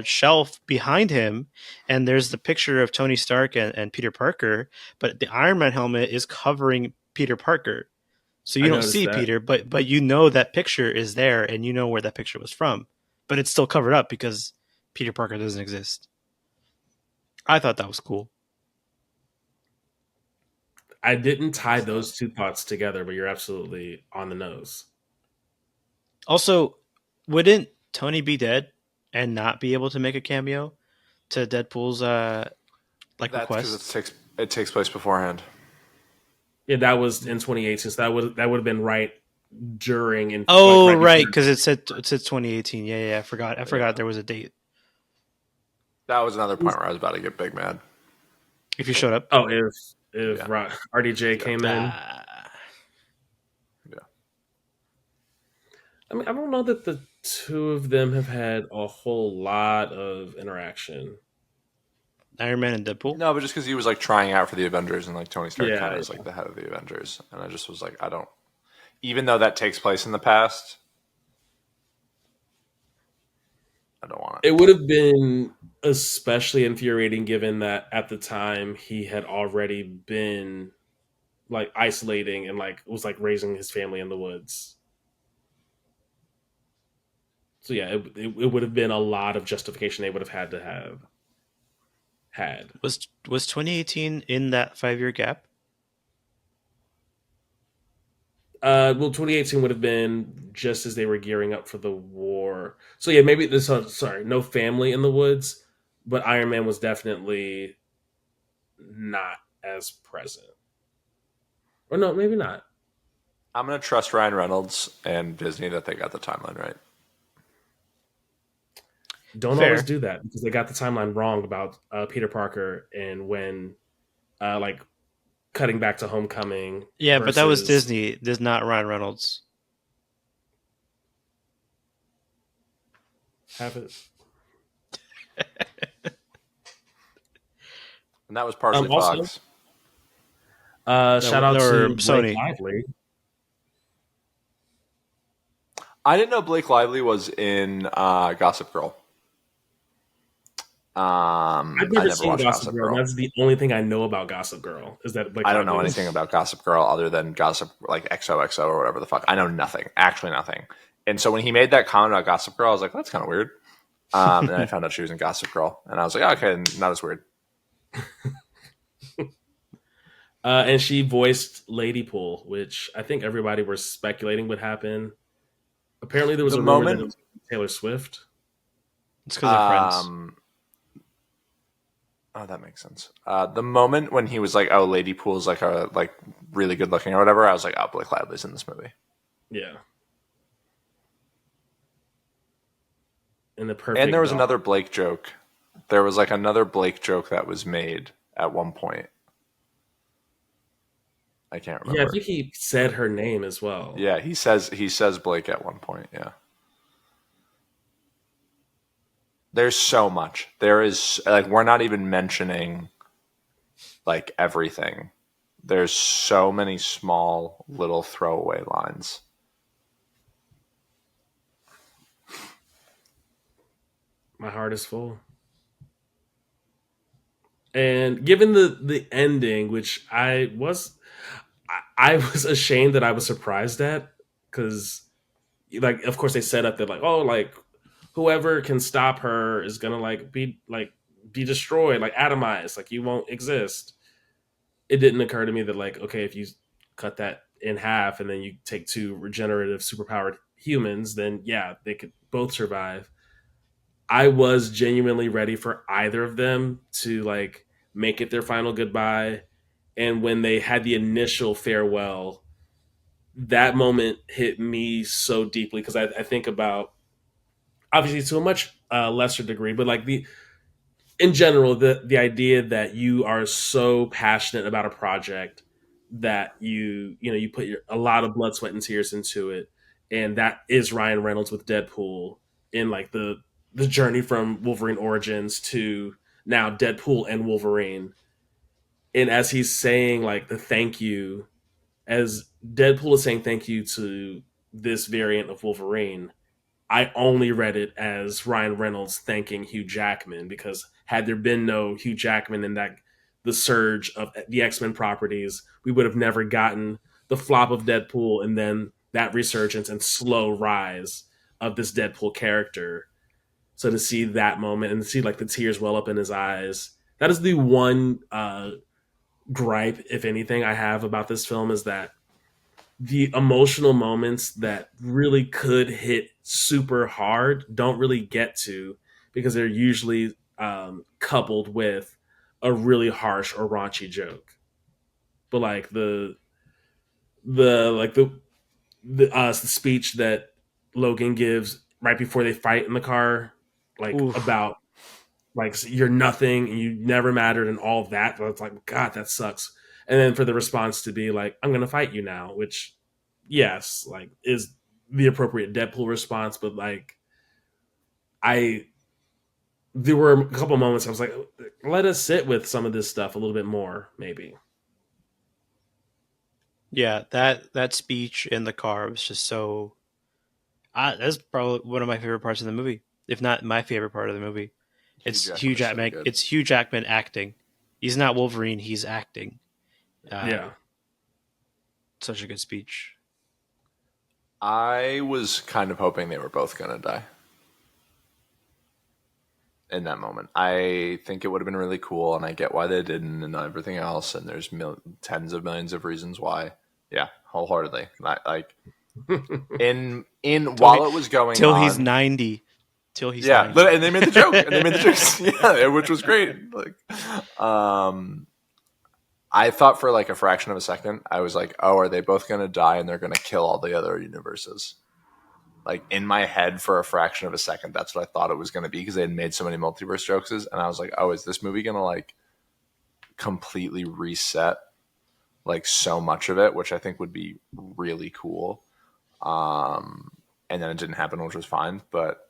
shelf behind him, and there's the picture of Tony Stark and Peter Parker, but the Iron Man helmet is covering Peter Parker. So you I don't noticed see that. Peter, but you know that picture is there, and you know where that picture was from, but it's still covered up because Peter Parker doesn't exist. I thought that was cool. I didn't tie That's those nice. two thoughts together, but you're absolutely on the nose. Also, wouldn't Tony be dead and not be able to make a cameo to Deadpool's like That's because request? it takes place beforehand. Yeah, that was in 2018. So that would have been right during and like Oh, right before. right, because it said 2018. Yeah, yeah, I forgot. I forgot Yeah, there was a date. That was another point where I was about to get big mad. If you showed up. oh, if Yeah. RDJ Yeah. came in, Ah. Yeah. I mean, I don't know that the two of them have had a whole lot of interaction. Iron Man and Deadpool. No, but just because he was like trying out for the Avengers and like Tony Stark kind Yeah, of is yeah. like the head of the Avengers, and I just was like, I don't. Even though that takes place in the past, I don't want It would have been especially infuriating given that at the time he had already been like isolating and like was like raising his family in the woods. So yeah, it would have been a lot of justification they would have had to have had. Was 2018 in that 5 year gap? Well, 2018 would have been just as they were gearing up for the war. So yeah, maybe this. Sorry, no family in the woods, but Iron Man was definitely not as present. Or no, maybe not. I'm gonna trust Ryan Reynolds and Disney that they got the timeline right. Don't always Fair. do that because they got the timeline wrong about Peter Parker and when like cutting back to Homecoming Yeah, but that was versus Disney. Does not Ryan Reynolds. have it. And that was partially Also, Fox. shout out Or to Blake Sony. Lively. I didn't know Blake Lively was in Gossip Girl. I've I never never seen watched Gossip Gossip Girl, and Girl. that's the only thing I know about Gossip Girl is that Blake I don't know Lively was. anything about Gossip Girl other than Gossip like XOXO or whatever the fuck. I know nothing, actually nothing. And so when he made that comment about Gossip Girl, I was like, that's kind of weird. And then I found out she was in Gossip Girl, and I was like, oh, okay, not as weird. And she voiced Lady Pool, which I think everybody was speculating would happen. Apparently, there was The a rumor that it moment, was Taylor Swift. It's because they're friends. um, oh, that makes sense. The moment when he was like, "Oh, Lady Pool's like a like really good looking or whatever," I was like, "Oh, Blake Lively's in this movie." Yeah, and the And there perfect was dog. another Blake joke. There was like another Blake joke that was made at one point. I can't Yeah, I remember. think he said her name as well. Yeah, he says Blake at one point. Yeah. There's so much. There is like we're not even mentioning like everything. There's so many small little throwaway lines. My heart is full. And given the ending, which I was ashamed that I was surprised at, because like of course they set up that like oh like whoever can stop her is gonna be destroyed like atomized like you won't exist. It didn't occur to me that like okay if you cut that in half and then you take two regenerative superpowered humans then yeah they could both survive. I was genuinely ready for either of them to like make it their final goodbye And when they had the initial farewell, that moment hit me so deeply because I think about, obviously to a much lesser degree, but like the in general, the idea that you are so passionate about a project that you put a lot of blood, sweat, and tears into it, and that is Ryan Reynolds with Deadpool in like the journey from Wolverine Origins to now Deadpool and Wolverine, and as he's saying like the thank you, as Deadpool is saying thank you to this variant of Wolverine, I only read it as Ryan Reynolds thanking Hugh Jackman because had there been no Hugh Jackman in that the surge of the X-Men properties, we would have never gotten the flop of Deadpool and then that resurgence and slow rise of this Deadpool character. So to see that moment and to see like the tears well up in his eyes, that is the one gripe, if anything, I have about this film is that the emotional moments that really could hit super hard don't really get to because they're usually coupled with a really harsh or raunchy joke. But like the speech that Logan gives right before they fight in the car, like Oof. about like you're nothing and you never mattered and all that. It's like God, that sucks. And then for the response to be like, "I'm gonna fight you now," which yes, like is the appropriate Deadpool response, but like I there were a couple moments I was like, let us sit with some of this stuff a little bit more, maybe. Yeah, that speech in the car was just so. That's probably one of my favorite parts of the movie, if not my favorite part of the movie. Hugh It's Jackman Hugh is so Jackman. good. It's Hugh Jackman acting. He's not Wolverine. He's acting. Uh, Yeah. Such a good speech. I was kind of hoping they were both going to die in that moment. I think it would have been really cool, and I get why they didn't, and everything else. And there's tens of millions of reasons why. Yeah, wholeheartedly. Like in Till while he, it was going till he's on, 90. Till he's yeah, 90. and they made the joke, and they made the jokes, yeah, which was great. Like, I thought for like a fraction of a second, I was like, oh, are they both going to die and they're going to kill all the other universes? Like in my head for a fraction of a second, that's what I thought it was going to be because they had made so many multiverse jokes. And I was like, oh, is this movie going to like completely reset like so much of it, which I think would be really cool. And then it didn't happen, which was fine. But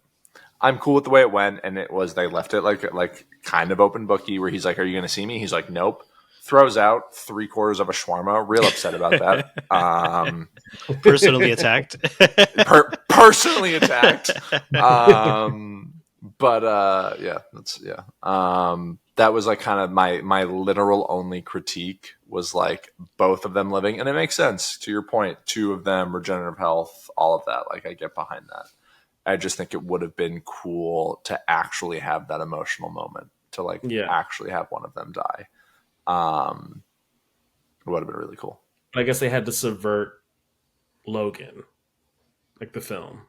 I'm cool with the way it went, and it was they left it like kind of open booky where he's like, "Are you going to see me?" He's like, "Nope." Throws out 3/4 of a shawarma. Real upset about that. Personally attacked. Personally attacked. But yeah, that's yeah. That was like kind of my literal only critique was like both of them living, and it makes sense to your point. Two of them, regenerative health, all of that. Like I get behind that. I just think it would have been cool to actually have that emotional moment to like Yeah. actually have one of them die. It would have been really cool. I guess they had to subvert Logan, like the film,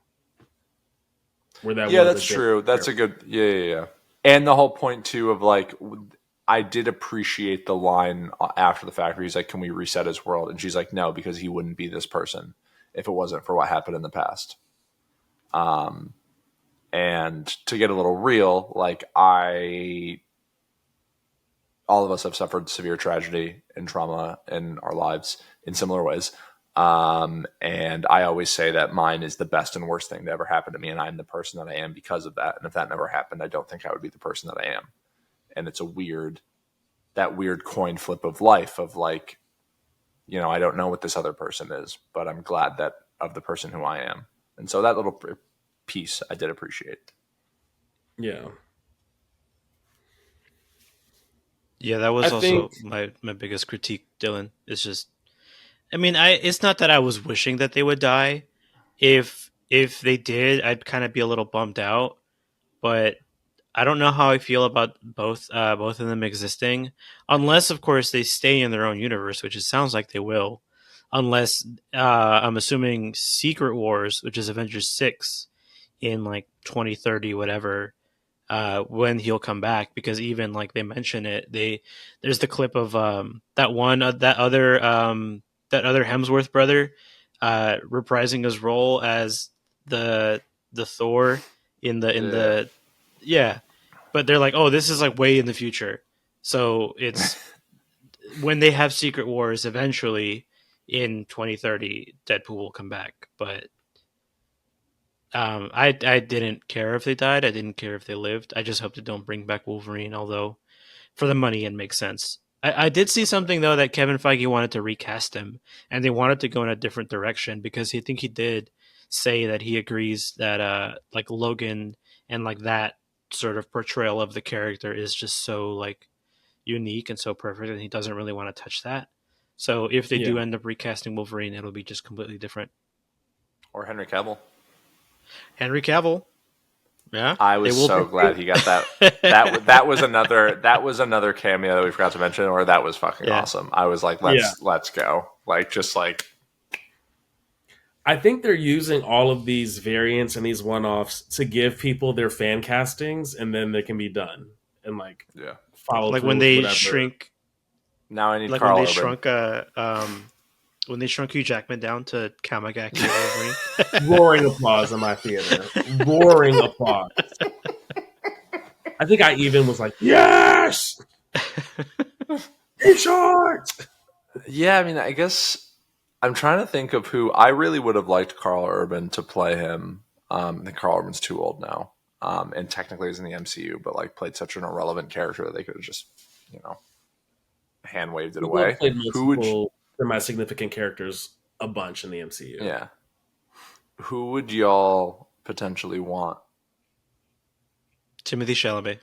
where that Yeah, would that's have been true. That's a terrible. good. Yeah, yeah, yeah. And the whole point too of like, I did appreciate the line after the fact where he's like, "Can we reset his world?" And she's like, "No, because he wouldn't be this person if it wasn't for what happened in the past." And to get a little real, like all of us have suffered severe tragedy and trauma in our lives in similar ways. And I always say that mine is the best and worst thing to ever happen to me, and I'm the person that I am because of that. And if that never happened, I don't think I would be the person that I am. And it's that weird coin flip of life of like, I don't know what this other person is, but I'm glad that of the person who I am. And so that little piece I did appreciate. Yeah. Yeah, that I was think also my biggest critique, Dylan. It's just I mean, it's not that I was wishing that they would die. If they did, I'd kind of be a little bummed out, but I don't know how I feel about both of them existing, unless of course they stay in their own universe, which it sounds like they will. Unless I'm assuming Secret Wars, which is Avengers 6 in like 2030 whatever, when he'll come back, because even like they mention it, there's the clip of that other Hemsworth brother reprising his role as the Thor in Yeah. the yeah, but they're like, oh, this is like way in the future, so it's when they have Secret Wars eventually in 2030, Deadpool will come back. But I didn't care if they died. I didn't care if they lived. I just hope they don't bring back Wolverine. Although for the money, it makes sense. I did see something though that Kevin Feige wanted to recast him, and they wanted to go in a different direction because he think he did say that he agrees that like Logan and like that sort of portrayal of the character is just so like unique and so perfect, and he doesn't really want to touch that. So if they do Yeah. end up recasting Wolverine, it'll be just completely different. Or Henry Cavill. Henry Cavill, yeah, I they was will. so glad he got that. That was another cameo that we forgot to mention, or that was fucking Yeah, awesome. I was like, Yeah. let's go. Like just like I think they're using all of these variants and these one offs to give people their fan castings, and then they can be done and like yeah. follow like through with whatever. Now I need like when Carl they Urban. shrunk when they shrunk Hugh Jackman down to comic accurate Wolverine. Roaring applause in my theater. Roaring applause. I think I even was like, yes! He's short! Yeah, I mean, I guess I'm trying to think of who I really would have liked Carl Urban to play him. I think Carl Urban's too old now, and technically is in the MCU, but like played such an irrelevant character that they could have just, you know, hand waved it People have away. played Who would? multiple semi-significant characters a bunch in the MCU. Yeah, who would y'all potentially want? Timothy Chalamet.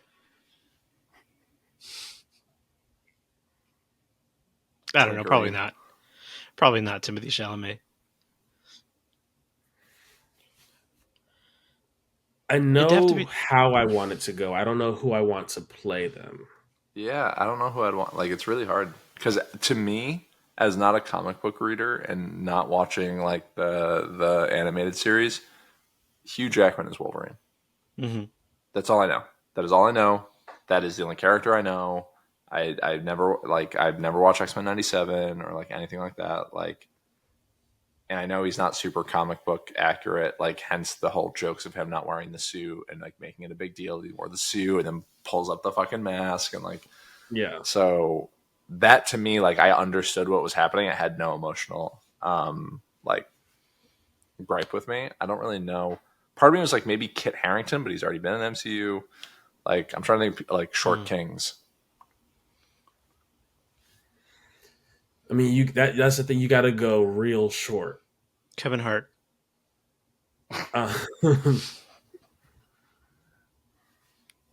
I don't know. Probably Agreed. not. Probably not Timothy Chalamet. I It'd have to know be. how I want it to go. I don't know who I want to play them. Yeah, I don't know who I'd want. Like, it's really hard because to me, as not a comic book reader and not watching like the animated series, Hugh Jackman is Wolverine. Hmm. That's all I know. That is all I know. That is the only character I know. I've never watched X Men '97 or like anything like that. Like, and I know he's not super comic book accurate. Like, hence the whole jokes of him not wearing the suit and like making it a big deal. He wore the suit and then pulls up the fucking mask and like Yeah. so that to me, like I understood what was happening. I had no emotional like gripe with me. I don't really know. Part of me was like maybe Kit Harington, but he's already been in the MCU. Like I'm trying to think like Short Mm. Kings. I mean, that's the thing. You got to go real short. Kevin Hart. Uh,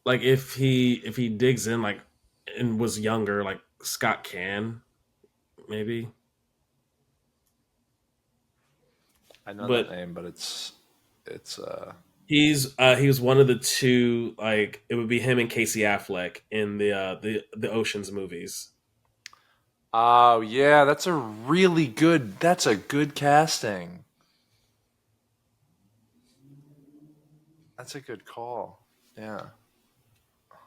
like if he digs in like and was younger, like Scott Can, maybe. I know that But name, but it's he was one of the two. Like it would be him and Casey Affleck in the Ocean's movies. oh yeah, that's a good casting. That's a good call. Yeah.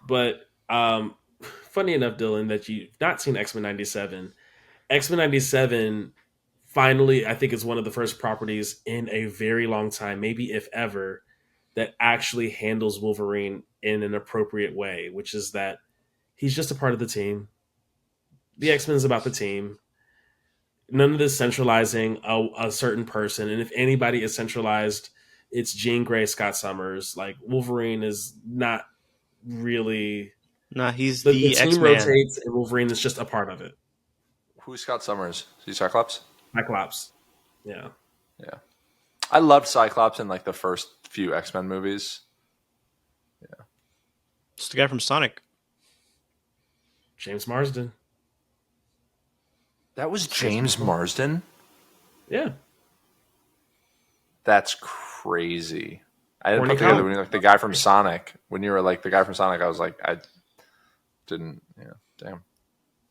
But funny enough, Dylan, that you've not seen X Men '97. X Men '97 finally, I think, is one of the first properties in a very long time, maybe if ever, that actually handles Wolverine in an appropriate way, which is that he's just a part of the team. The X Men is about the team. None of this centralizing a certain person. And if anybody is centralized, it's Jean Grey, Scott Summers. Like Wolverine is not really Nah, he's the the X team Man. rotates and Wolverine is just a part of it. Who's Scott Summers? Is he Cyclops? Cyclops. Yeah. Yeah. I loved Cyclops in like the first few X-Men movies. It's the guy from Sonic. James Marsden. That was James Marsden? Yeah. That's crazy. I didn't Horny put together comic. when you're like the guy from Sonic. When you were like the guy from Sonic, I was like, I didn't, yeah, damn.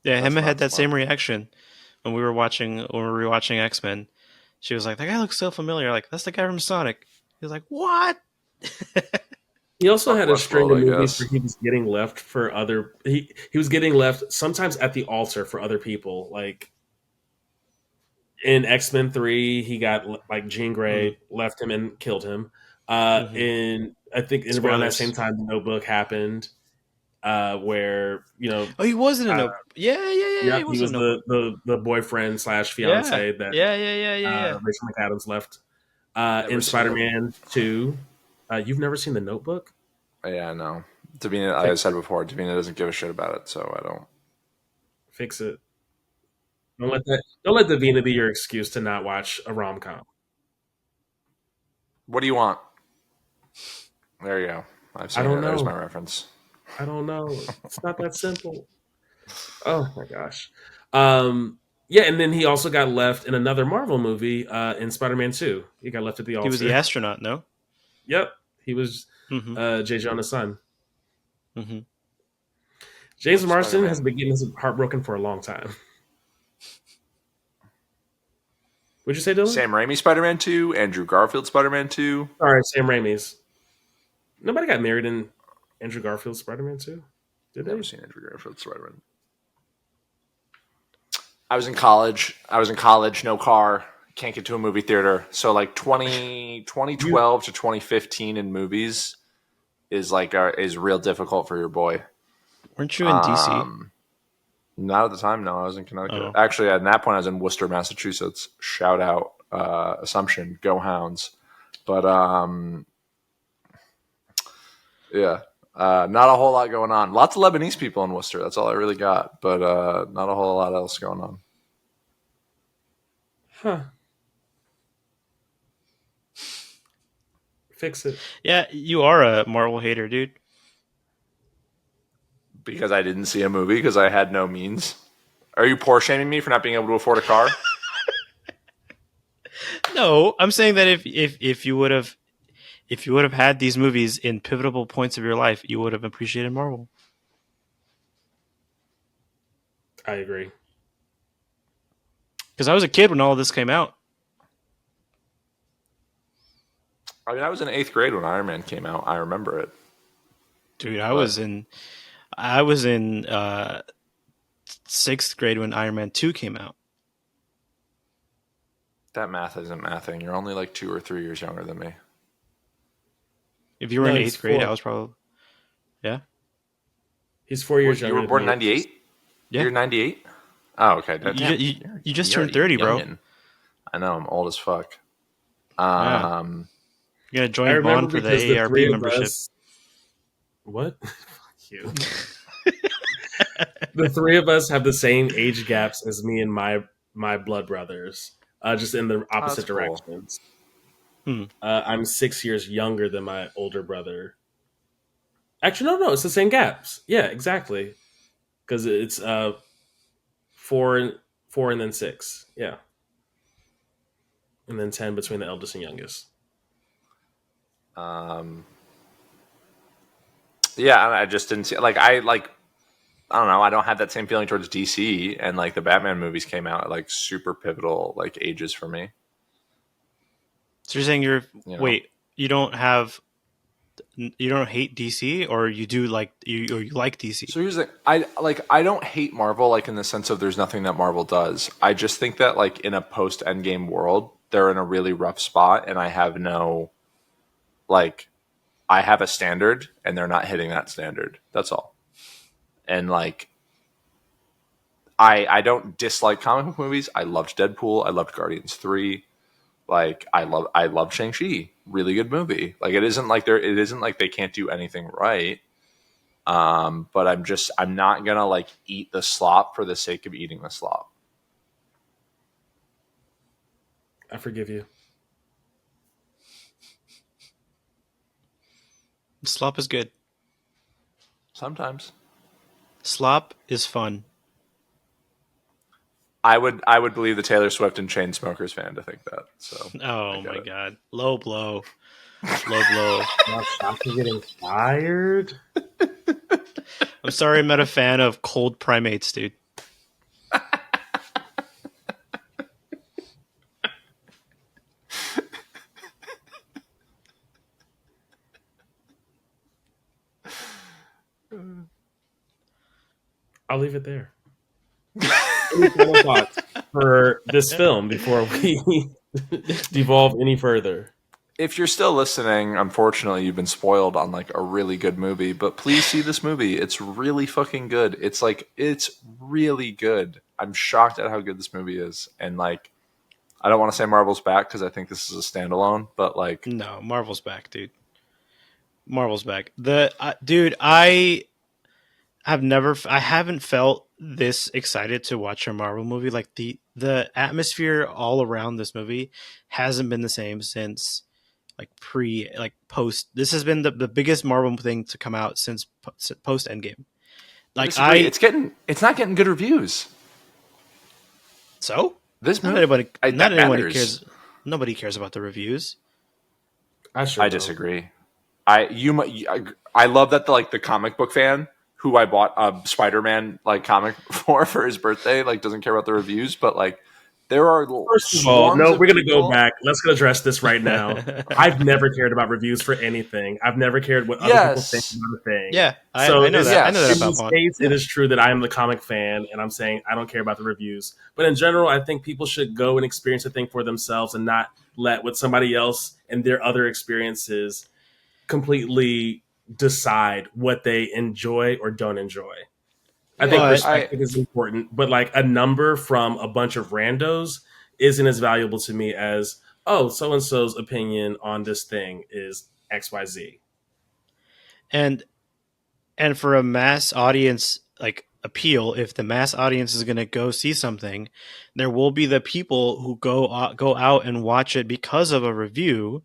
Yeah, That's Emma had not that smart. same reaction when we were watching X Men. She was like, "That guy looks so familiar." Like, that's the guy from Sonic. He was like, "What?" He also Fuck had a string of Westworld, I movies where guess. he was getting left for other. He was getting left sometimes at the altar for other people. Like in X-Men 3, he got like Jean Mm, Grey left him and killed him. hmm. In I think in around that same Spoilers. time, the Notebook happened, where Oh, he wasn't in uh, a. Yeah, yeah, yeah, yeah. yep, He he was in was a notebook. the boyfriend slash Yeah, fiance that yeah, yeah, yeah, yeah, yeah. Rachel McAdams left. Never In seen it. Spider-Man 2, you've never seen the Notebook? Yeah, no. Davina, like I Fix said it. before, Davina doesn't give a shit about it, so I don't. Fix it. Don't let Davina be your excuse to not watch a rom com. What do you want? There you go. I've I seen don't it. There's my know. reference. I don't know. It's not that simple. Oh my gosh. Um, yeah, and then he also got left in another Marvel movie in Spider-Man 2. He got left at the He was the altar. astronaut. No. Yep, he was Mm-hmm. Jay Jonah's son. Mm-hmm. James Which Marsden has Spider-Man? been getting his heart broken for a long time. Would you say, Dylan? Sam Raimi Spider-Man 2, Andrew Garfield Spider-Man 2. All right, Sam Raimi's. Nobody got married in Andrew Garfield's Spider-Man 2, did Never they? seen Andrew Garfield Spider-Man. I was in college. No car. Can't get to a movie theater. So like You 2012 to 2015 in movies is like is real difficult for your boy. Weren't you in DC? Um, Not at the time. No, I was in Connecticut. Oh, Actually, at that point, I was in Worcester, Massachusetts. Shout out Assumption, go Hounds. But yeah, not a whole lot going on. Lots of Lebanese people in Worcester. That's all I really got. But not a whole lot else going on. huh? Fix it. yeah. You are a Marvel hater, dude. Because I didn't see a movie because I had no means. Are you poor shaming me for not being able to afford a car? No, I'm saying that if you would have had these movies in pivotal points of your life, you would have appreciated Marvel. I agree. Because I was a kid when all of this came out. I mean, I was in eighth grade when Iron Man came out. I remember it. Dude, But I was in sixth grade when Iron Man 2 came out. that math isn't mathing. You're only like 2 or 3 years younger than me. If you were No, in he's eighth grade, I four. was probably yeah. He's 4 years You were younger than born in me. 98? Yeah. You're 98? Oh, okay. You, Damn. you, you just You're a turned 30, bro. youngin'. I know. I'm old as fuck. Yeah. Um, You're going to I join remember Vaughn for the because the three AARP of membership. us. What? Fuck you. The three of us have the same age gaps as me and my blood brothers, just in the oh, that's opposite cool. directions. Hmm. I'm 6 years younger than my older brother. Actually, no, it's the same gaps. Yeah, exactly. Because it's four and four and then six. Yeah, and then 10 between the eldest and youngest. Um, yeah, I just didn't see I don't know. I don't have that same feeling towards DC, and like the Batman movies came out at like super pivotal like ages for me. So you're saying You know, wait, you don't hate DC, or you do like you like DC? so here's the I don't hate Marvel like in the sense of there's nothing that Marvel does. I just think that like in a post Endgame world, they're in a really rough spot, and I have no like I have a standard, and they're not hitting that standard. That's all. And like I don't dislike comic book movies. I loved Deadpool. I loved Guardians 3. Like I love Shang-Chi. Really good movie. Like it isn't like they can't do anything right. But I'm not gonna like eat the slop for the sake of eating the slop. I forgive you. Slop is good. Sometimes Slop is fun. I would believe the Taylor Swift and Chainsmokers fan to think that. So I Oh get my it. god, low blow, low blow. Now shots are getting fired. I'm sorry, I'm not a fan of cold primates, dude. I'll leave it there. Any final thoughts for this film before we devolve any further? If you're still listening, unfortunately, you've been spoiled on like a really good movie. But please see this movie. It's really fucking good. It's really good. I'm shocked at how good this movie is. And like, I don't want to say Marvel's back because I think this is a standalone. But like, No, Marvel's back, dude. Marvel's back. Dude, I haven't felt this excited to watch a Marvel movie. Like the atmosphere all around this movie hasn't been the same since post. This has been the biggest Marvel thing to come out since post Endgame. I Like disagree. It's not getting good reviews. So This not movie, anybody not that anybody matters. cares. Nobody cares about the reviews. I disagree. I love that the comic book fan who I bought a Spider-Man like comic for his birthday like doesn't care about the reviews, but like there are First of all, swarms no, of we're going to go people. back. Let's address this right now. I've never cared about reviews for anything. I've never cared what other people think Yes. about a thing. Yeah, So I know that. I know that in about this Vaughn. case, it is true that I am the comic fan, and I'm saying I don't care about the reviews. But in general, I think people should go and experience the thing for themselves and not let what somebody else and their other experiences completely decide what they enjoy or don't enjoy. I think But perspective is important, but like a number from a bunch of randos isn't as valuable to me as, oh, so and so's opinion on this thing is XYZ. and for a mass audience like appeal, if the mass audience is going to go see something, there will be the people who go out and watch it because of a review.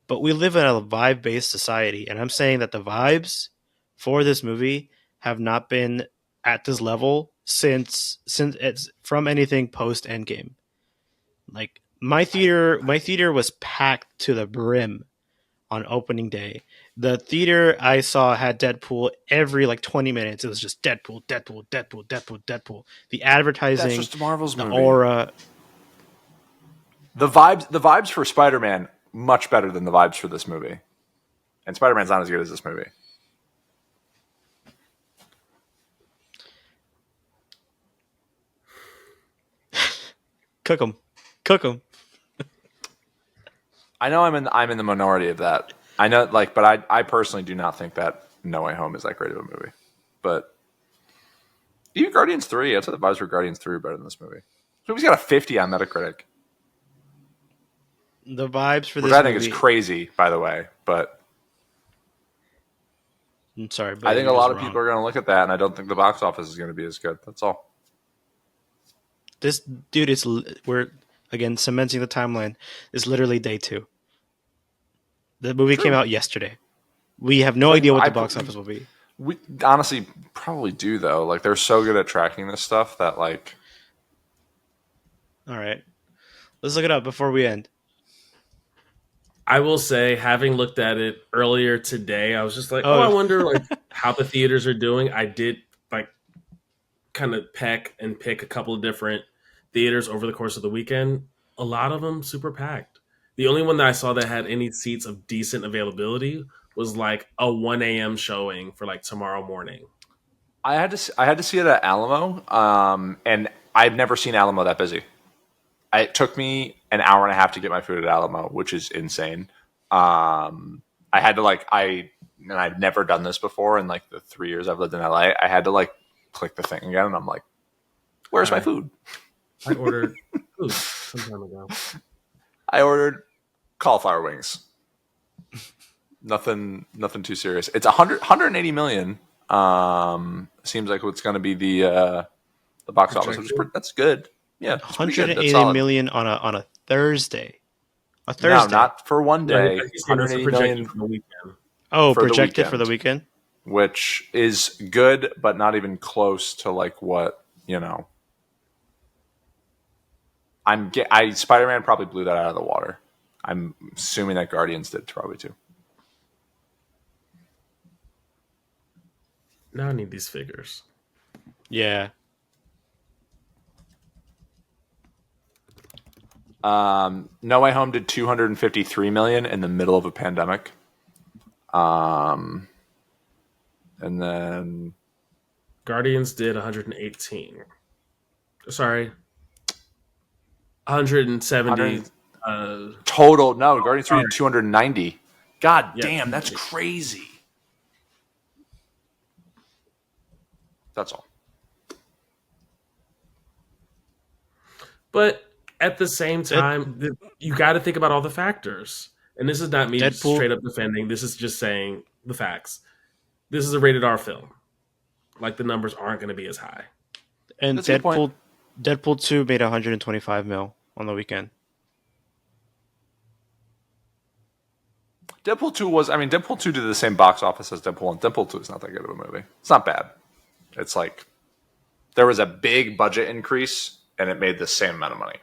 But we live in a vibe based society, and I'm saying that the vibes for this movie have not been at this level since it's from anything post Endgame. Like my theater was packed to the brim on opening day. The theater I saw had Deadpool every like 20 minutes. It was just Deadpool, Deadpool, Deadpool, Deadpool, Deadpool. The That's advertising, just Marvel's the movie. aura. The vibes for Spider-Man much better than the vibes for this movie. And Spider-Man's not as good as this movie. Cook them. Cook them. I know I'm in the minority of that. I know, but I personally do not think that No Way Home is that great of a movie. But even Guardians 3, I'd say the vibes for Guardians 3 are better than this movie. This movie's got a 50 on Metacritic, The vibes for which this I think movie. is crazy, by the way. But I'm sorry, but I think a you're lot just of wrong. people are going to look at that, and I don't think the box office is going to be as good. That's all. This dude is we're again cementing the timeline. Is literally day 2. The movie True. came out yesterday. We have no idea what the box office will be. We honestly probably do, though. Like, they're so good at tracking this stuff that, like... All right, let's look it up before we end. I will say, having looked at it earlier today, I was just like, I wonder like how the theaters are doing. I did like kind of pick a couple of different theaters over the course of the weekend. A lot of them super packed. The only one that I saw that had any seats of decent availability was like a 1 a.m. showing for like tomorrow morning. I had to see it at Alamo, and I've never seen Alamo that busy. It took me an hour and a half to get my food at Alamo, which is insane. I had to and I've never done this before in like the 3 years I've lived in LA. I had to like click the thing again, and I'm like, "Where's my food?" I ordered food some time ago. I ordered cauliflower wings. Nothing too serious. It's 180 million. Seems like what's going to be the box office. That's good. Yeah, 180 million on a Thursday. A Thursday. No, not for one day. No, 180 million for the weekend. Oh, projected for the weekend, which is good, but not even close to like what Spider-Man probably blew that out of the water. I'm assuming that Guardians did probably too. Now I need these figures. Yeah. No Way Home did 253 million in the middle of a pandemic. And then Guardians did 118. Sorry, 170. 100 Uh, total. No, Guardians 3 sorry. did 290. God Yeah, damn, that's 290. crazy. That's all. But at the same Dead, time, you got to think about all the factors. And this is not me Deadpool straight up defending. This is just saying the facts. This is a rated R film. Like the numbers aren't going to be as high. and That's a good point. Deadpool 2 made 125 mil on the weekend. Deadpool 2 did the same box office as Deadpool 1. Deadpool 2 is not that good of a movie. It's not bad. It's like there was a big budget increase and it made the same amount of money.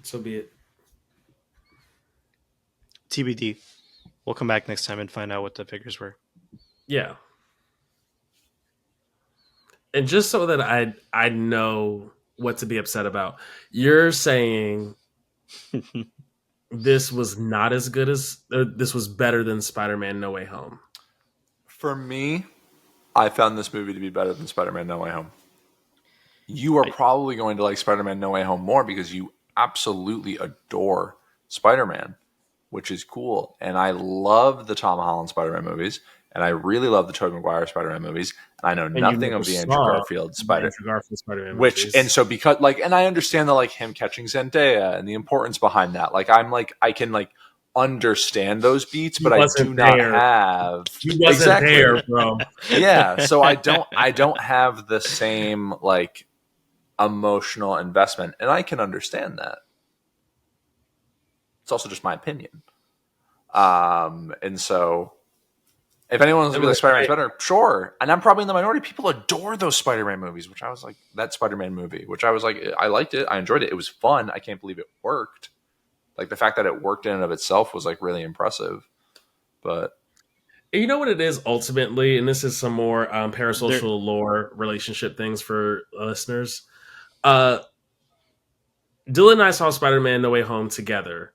So be it. TBD. We'll come back next time and find out what the figures were. Yeah. And just so that I know what to be upset about, you're saying this was not as good as this was better than Spider-Man No Way Home. For me, I found this movie to be better than Spider-Man No Way Home. You are probably going to like Spider-Man No Way Home more because you absolutely adore Spider-Man, which is cool. And I love the Tom Holland Spider-Man movies, and I really love the Tobey Maguire Spider-Man movies. And I know nothing of the Andrew Garfield Spider-Man which movies. And so because like, and I understand the like him catching Zendaya and the importance behind that. Like I can like understand those beats, but I do not have. He wasn't there, bro. Yeah, so I don't have the same like emotional investment, and I can understand that. It's also just my opinion. And so if anyone wants to be like Spider-Man's better, sure. And I'm probably in the minority. People adore those Spider-Man movies, which I was like, that Spider-Man movie, which I was like, I liked it. I enjoyed it. It was fun. I can't believe it worked. Like the fact that it worked in and of itself was like really impressive. But you know what it is ultimately, and this is some more parasocial lore relationship things for listeners. Dylan and I saw Spider-Man No Way Home together,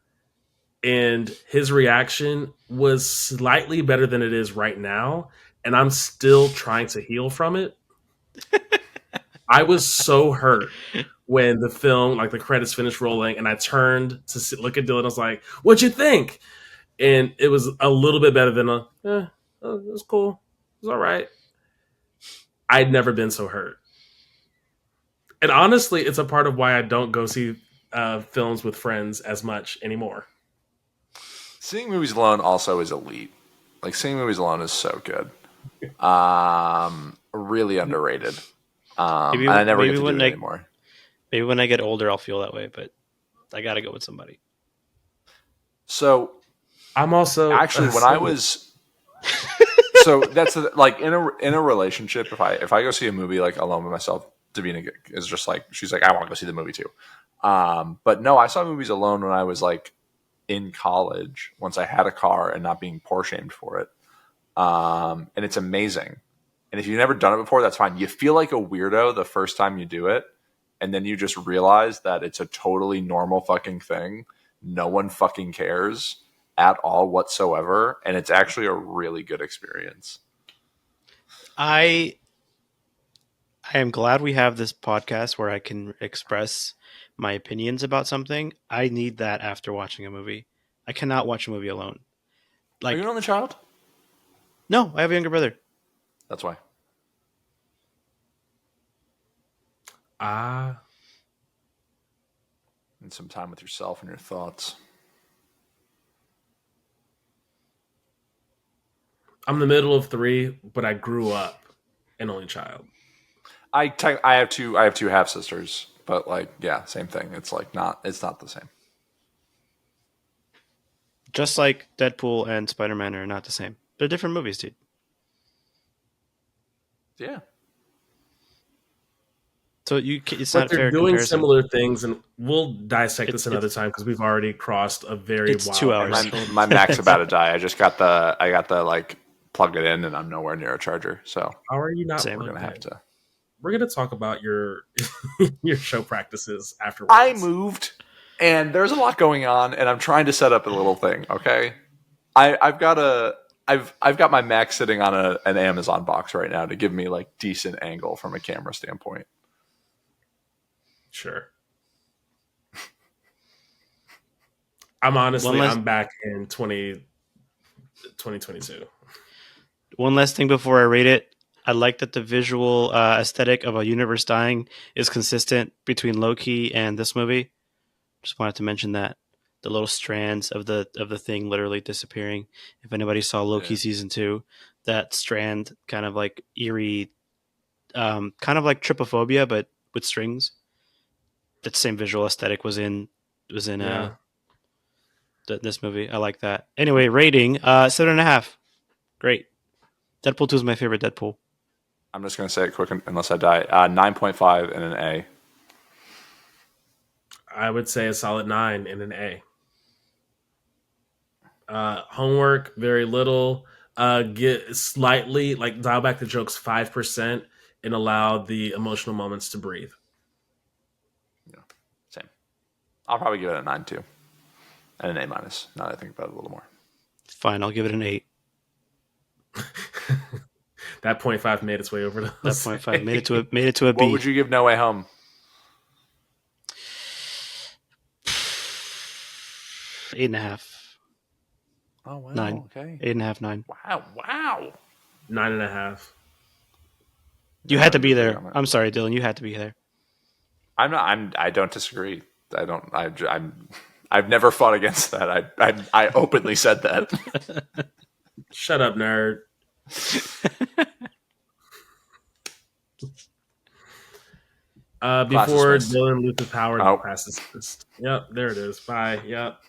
and his reaction was slightly better than it is right now, and I'm still trying to heal from it. I was so hurt when the film, like the credits finished rolling, and I turned to look at Dylan. I was like, "What'd you think?" And it was a little bit better than it was cool. It was all right. I'd never been so hurt. And honestly, it's a part of why I don't go see films with friends as much anymore. seeing movies alone also is elite. Like seeing movies alone is so good. Really underrated. And I never get to do it anymore. Maybe when I get older, I'll feel that way, but I got to go with somebody. So I'm also actually when I was so that's like in a relationship. If I go see a movie like alone by myself, Davina is just like she's like I want to go see the movie too. But no, I saw movies alone when I was like in college. Once I had a car and not being poor shamed for it, and it's amazing. And if you've never done it before, that's fine. You feel like a weirdo the first time you do it, and then you just realize that it's a totally normal fucking thing. No one fucking cares at all whatsoever, and it's actually a really good experience. I am glad we have this podcast where I can express my opinions about something. I need that after watching a movie. I cannot watch a movie alone. Like, are you an only child? No, I have a younger brother. That's why. And some time with yourself and your thoughts. I'm the middle of three, but I grew up an only child. I have two half sisters, but like yeah, same thing. It's like it's not the same. Just like Deadpool and Spider-Man are not the same. They're different movies, dude. Yeah. So it's but not they're fair doing comparison. similar things, and we'll dissect this another time because we've already crossed a very wild. 2 hours. My Mac's about to die. I got the like plug it in, and I'm nowhere near a charger. So how are you not? Same. We're gonna have to. We're gonna talk about your your show practices afterwards. I moved. And there's a lot going on, and I'm trying to set up a little thing. Okay, I've got my Mac sitting on an Amazon box right now to give me like decent angle from a camera standpoint. Sure. I'm back in 2022. One last thing before I rate it. I like that the visual aesthetic of a universe dying is consistent between Loki and this movie. Just wanted to mention that the little strands of the thing literally disappearing. If anybody saw Loki season 2, that strand kind of like eerie, kind of like trypophobia, but with strings. That same visual aesthetic was in this movie. I like that. Anyway, rating 7.5. Great. Deadpool 2 is my favorite Deadpool. I'm just going to say it quick unless I die. 9.5 and an A. I would say a solid 9 and an A. Homework, very little. Get slightly like dial back the jokes 5% and allow the emotional moments to breathe. Yeah, same. I'll probably give it a 9 too, and an A minus. Now that I think about it a little more. Fine, I'll give it an 8. That 0.5 made its way over to that 0.5 made it to a B. What would you give No Way Home? 8.5. Oh wow! 9. Okay. 8.5, 9. Wow! 9.5. You had to be there. I'm sorry, Dylan. You had to be there. I'm not. I don't disagree. I don't. I've never fought against that. I openly said that. Shut up, nerd. Before Dylan loses power, class dismissed. Yep, there it is. Bye. Yep.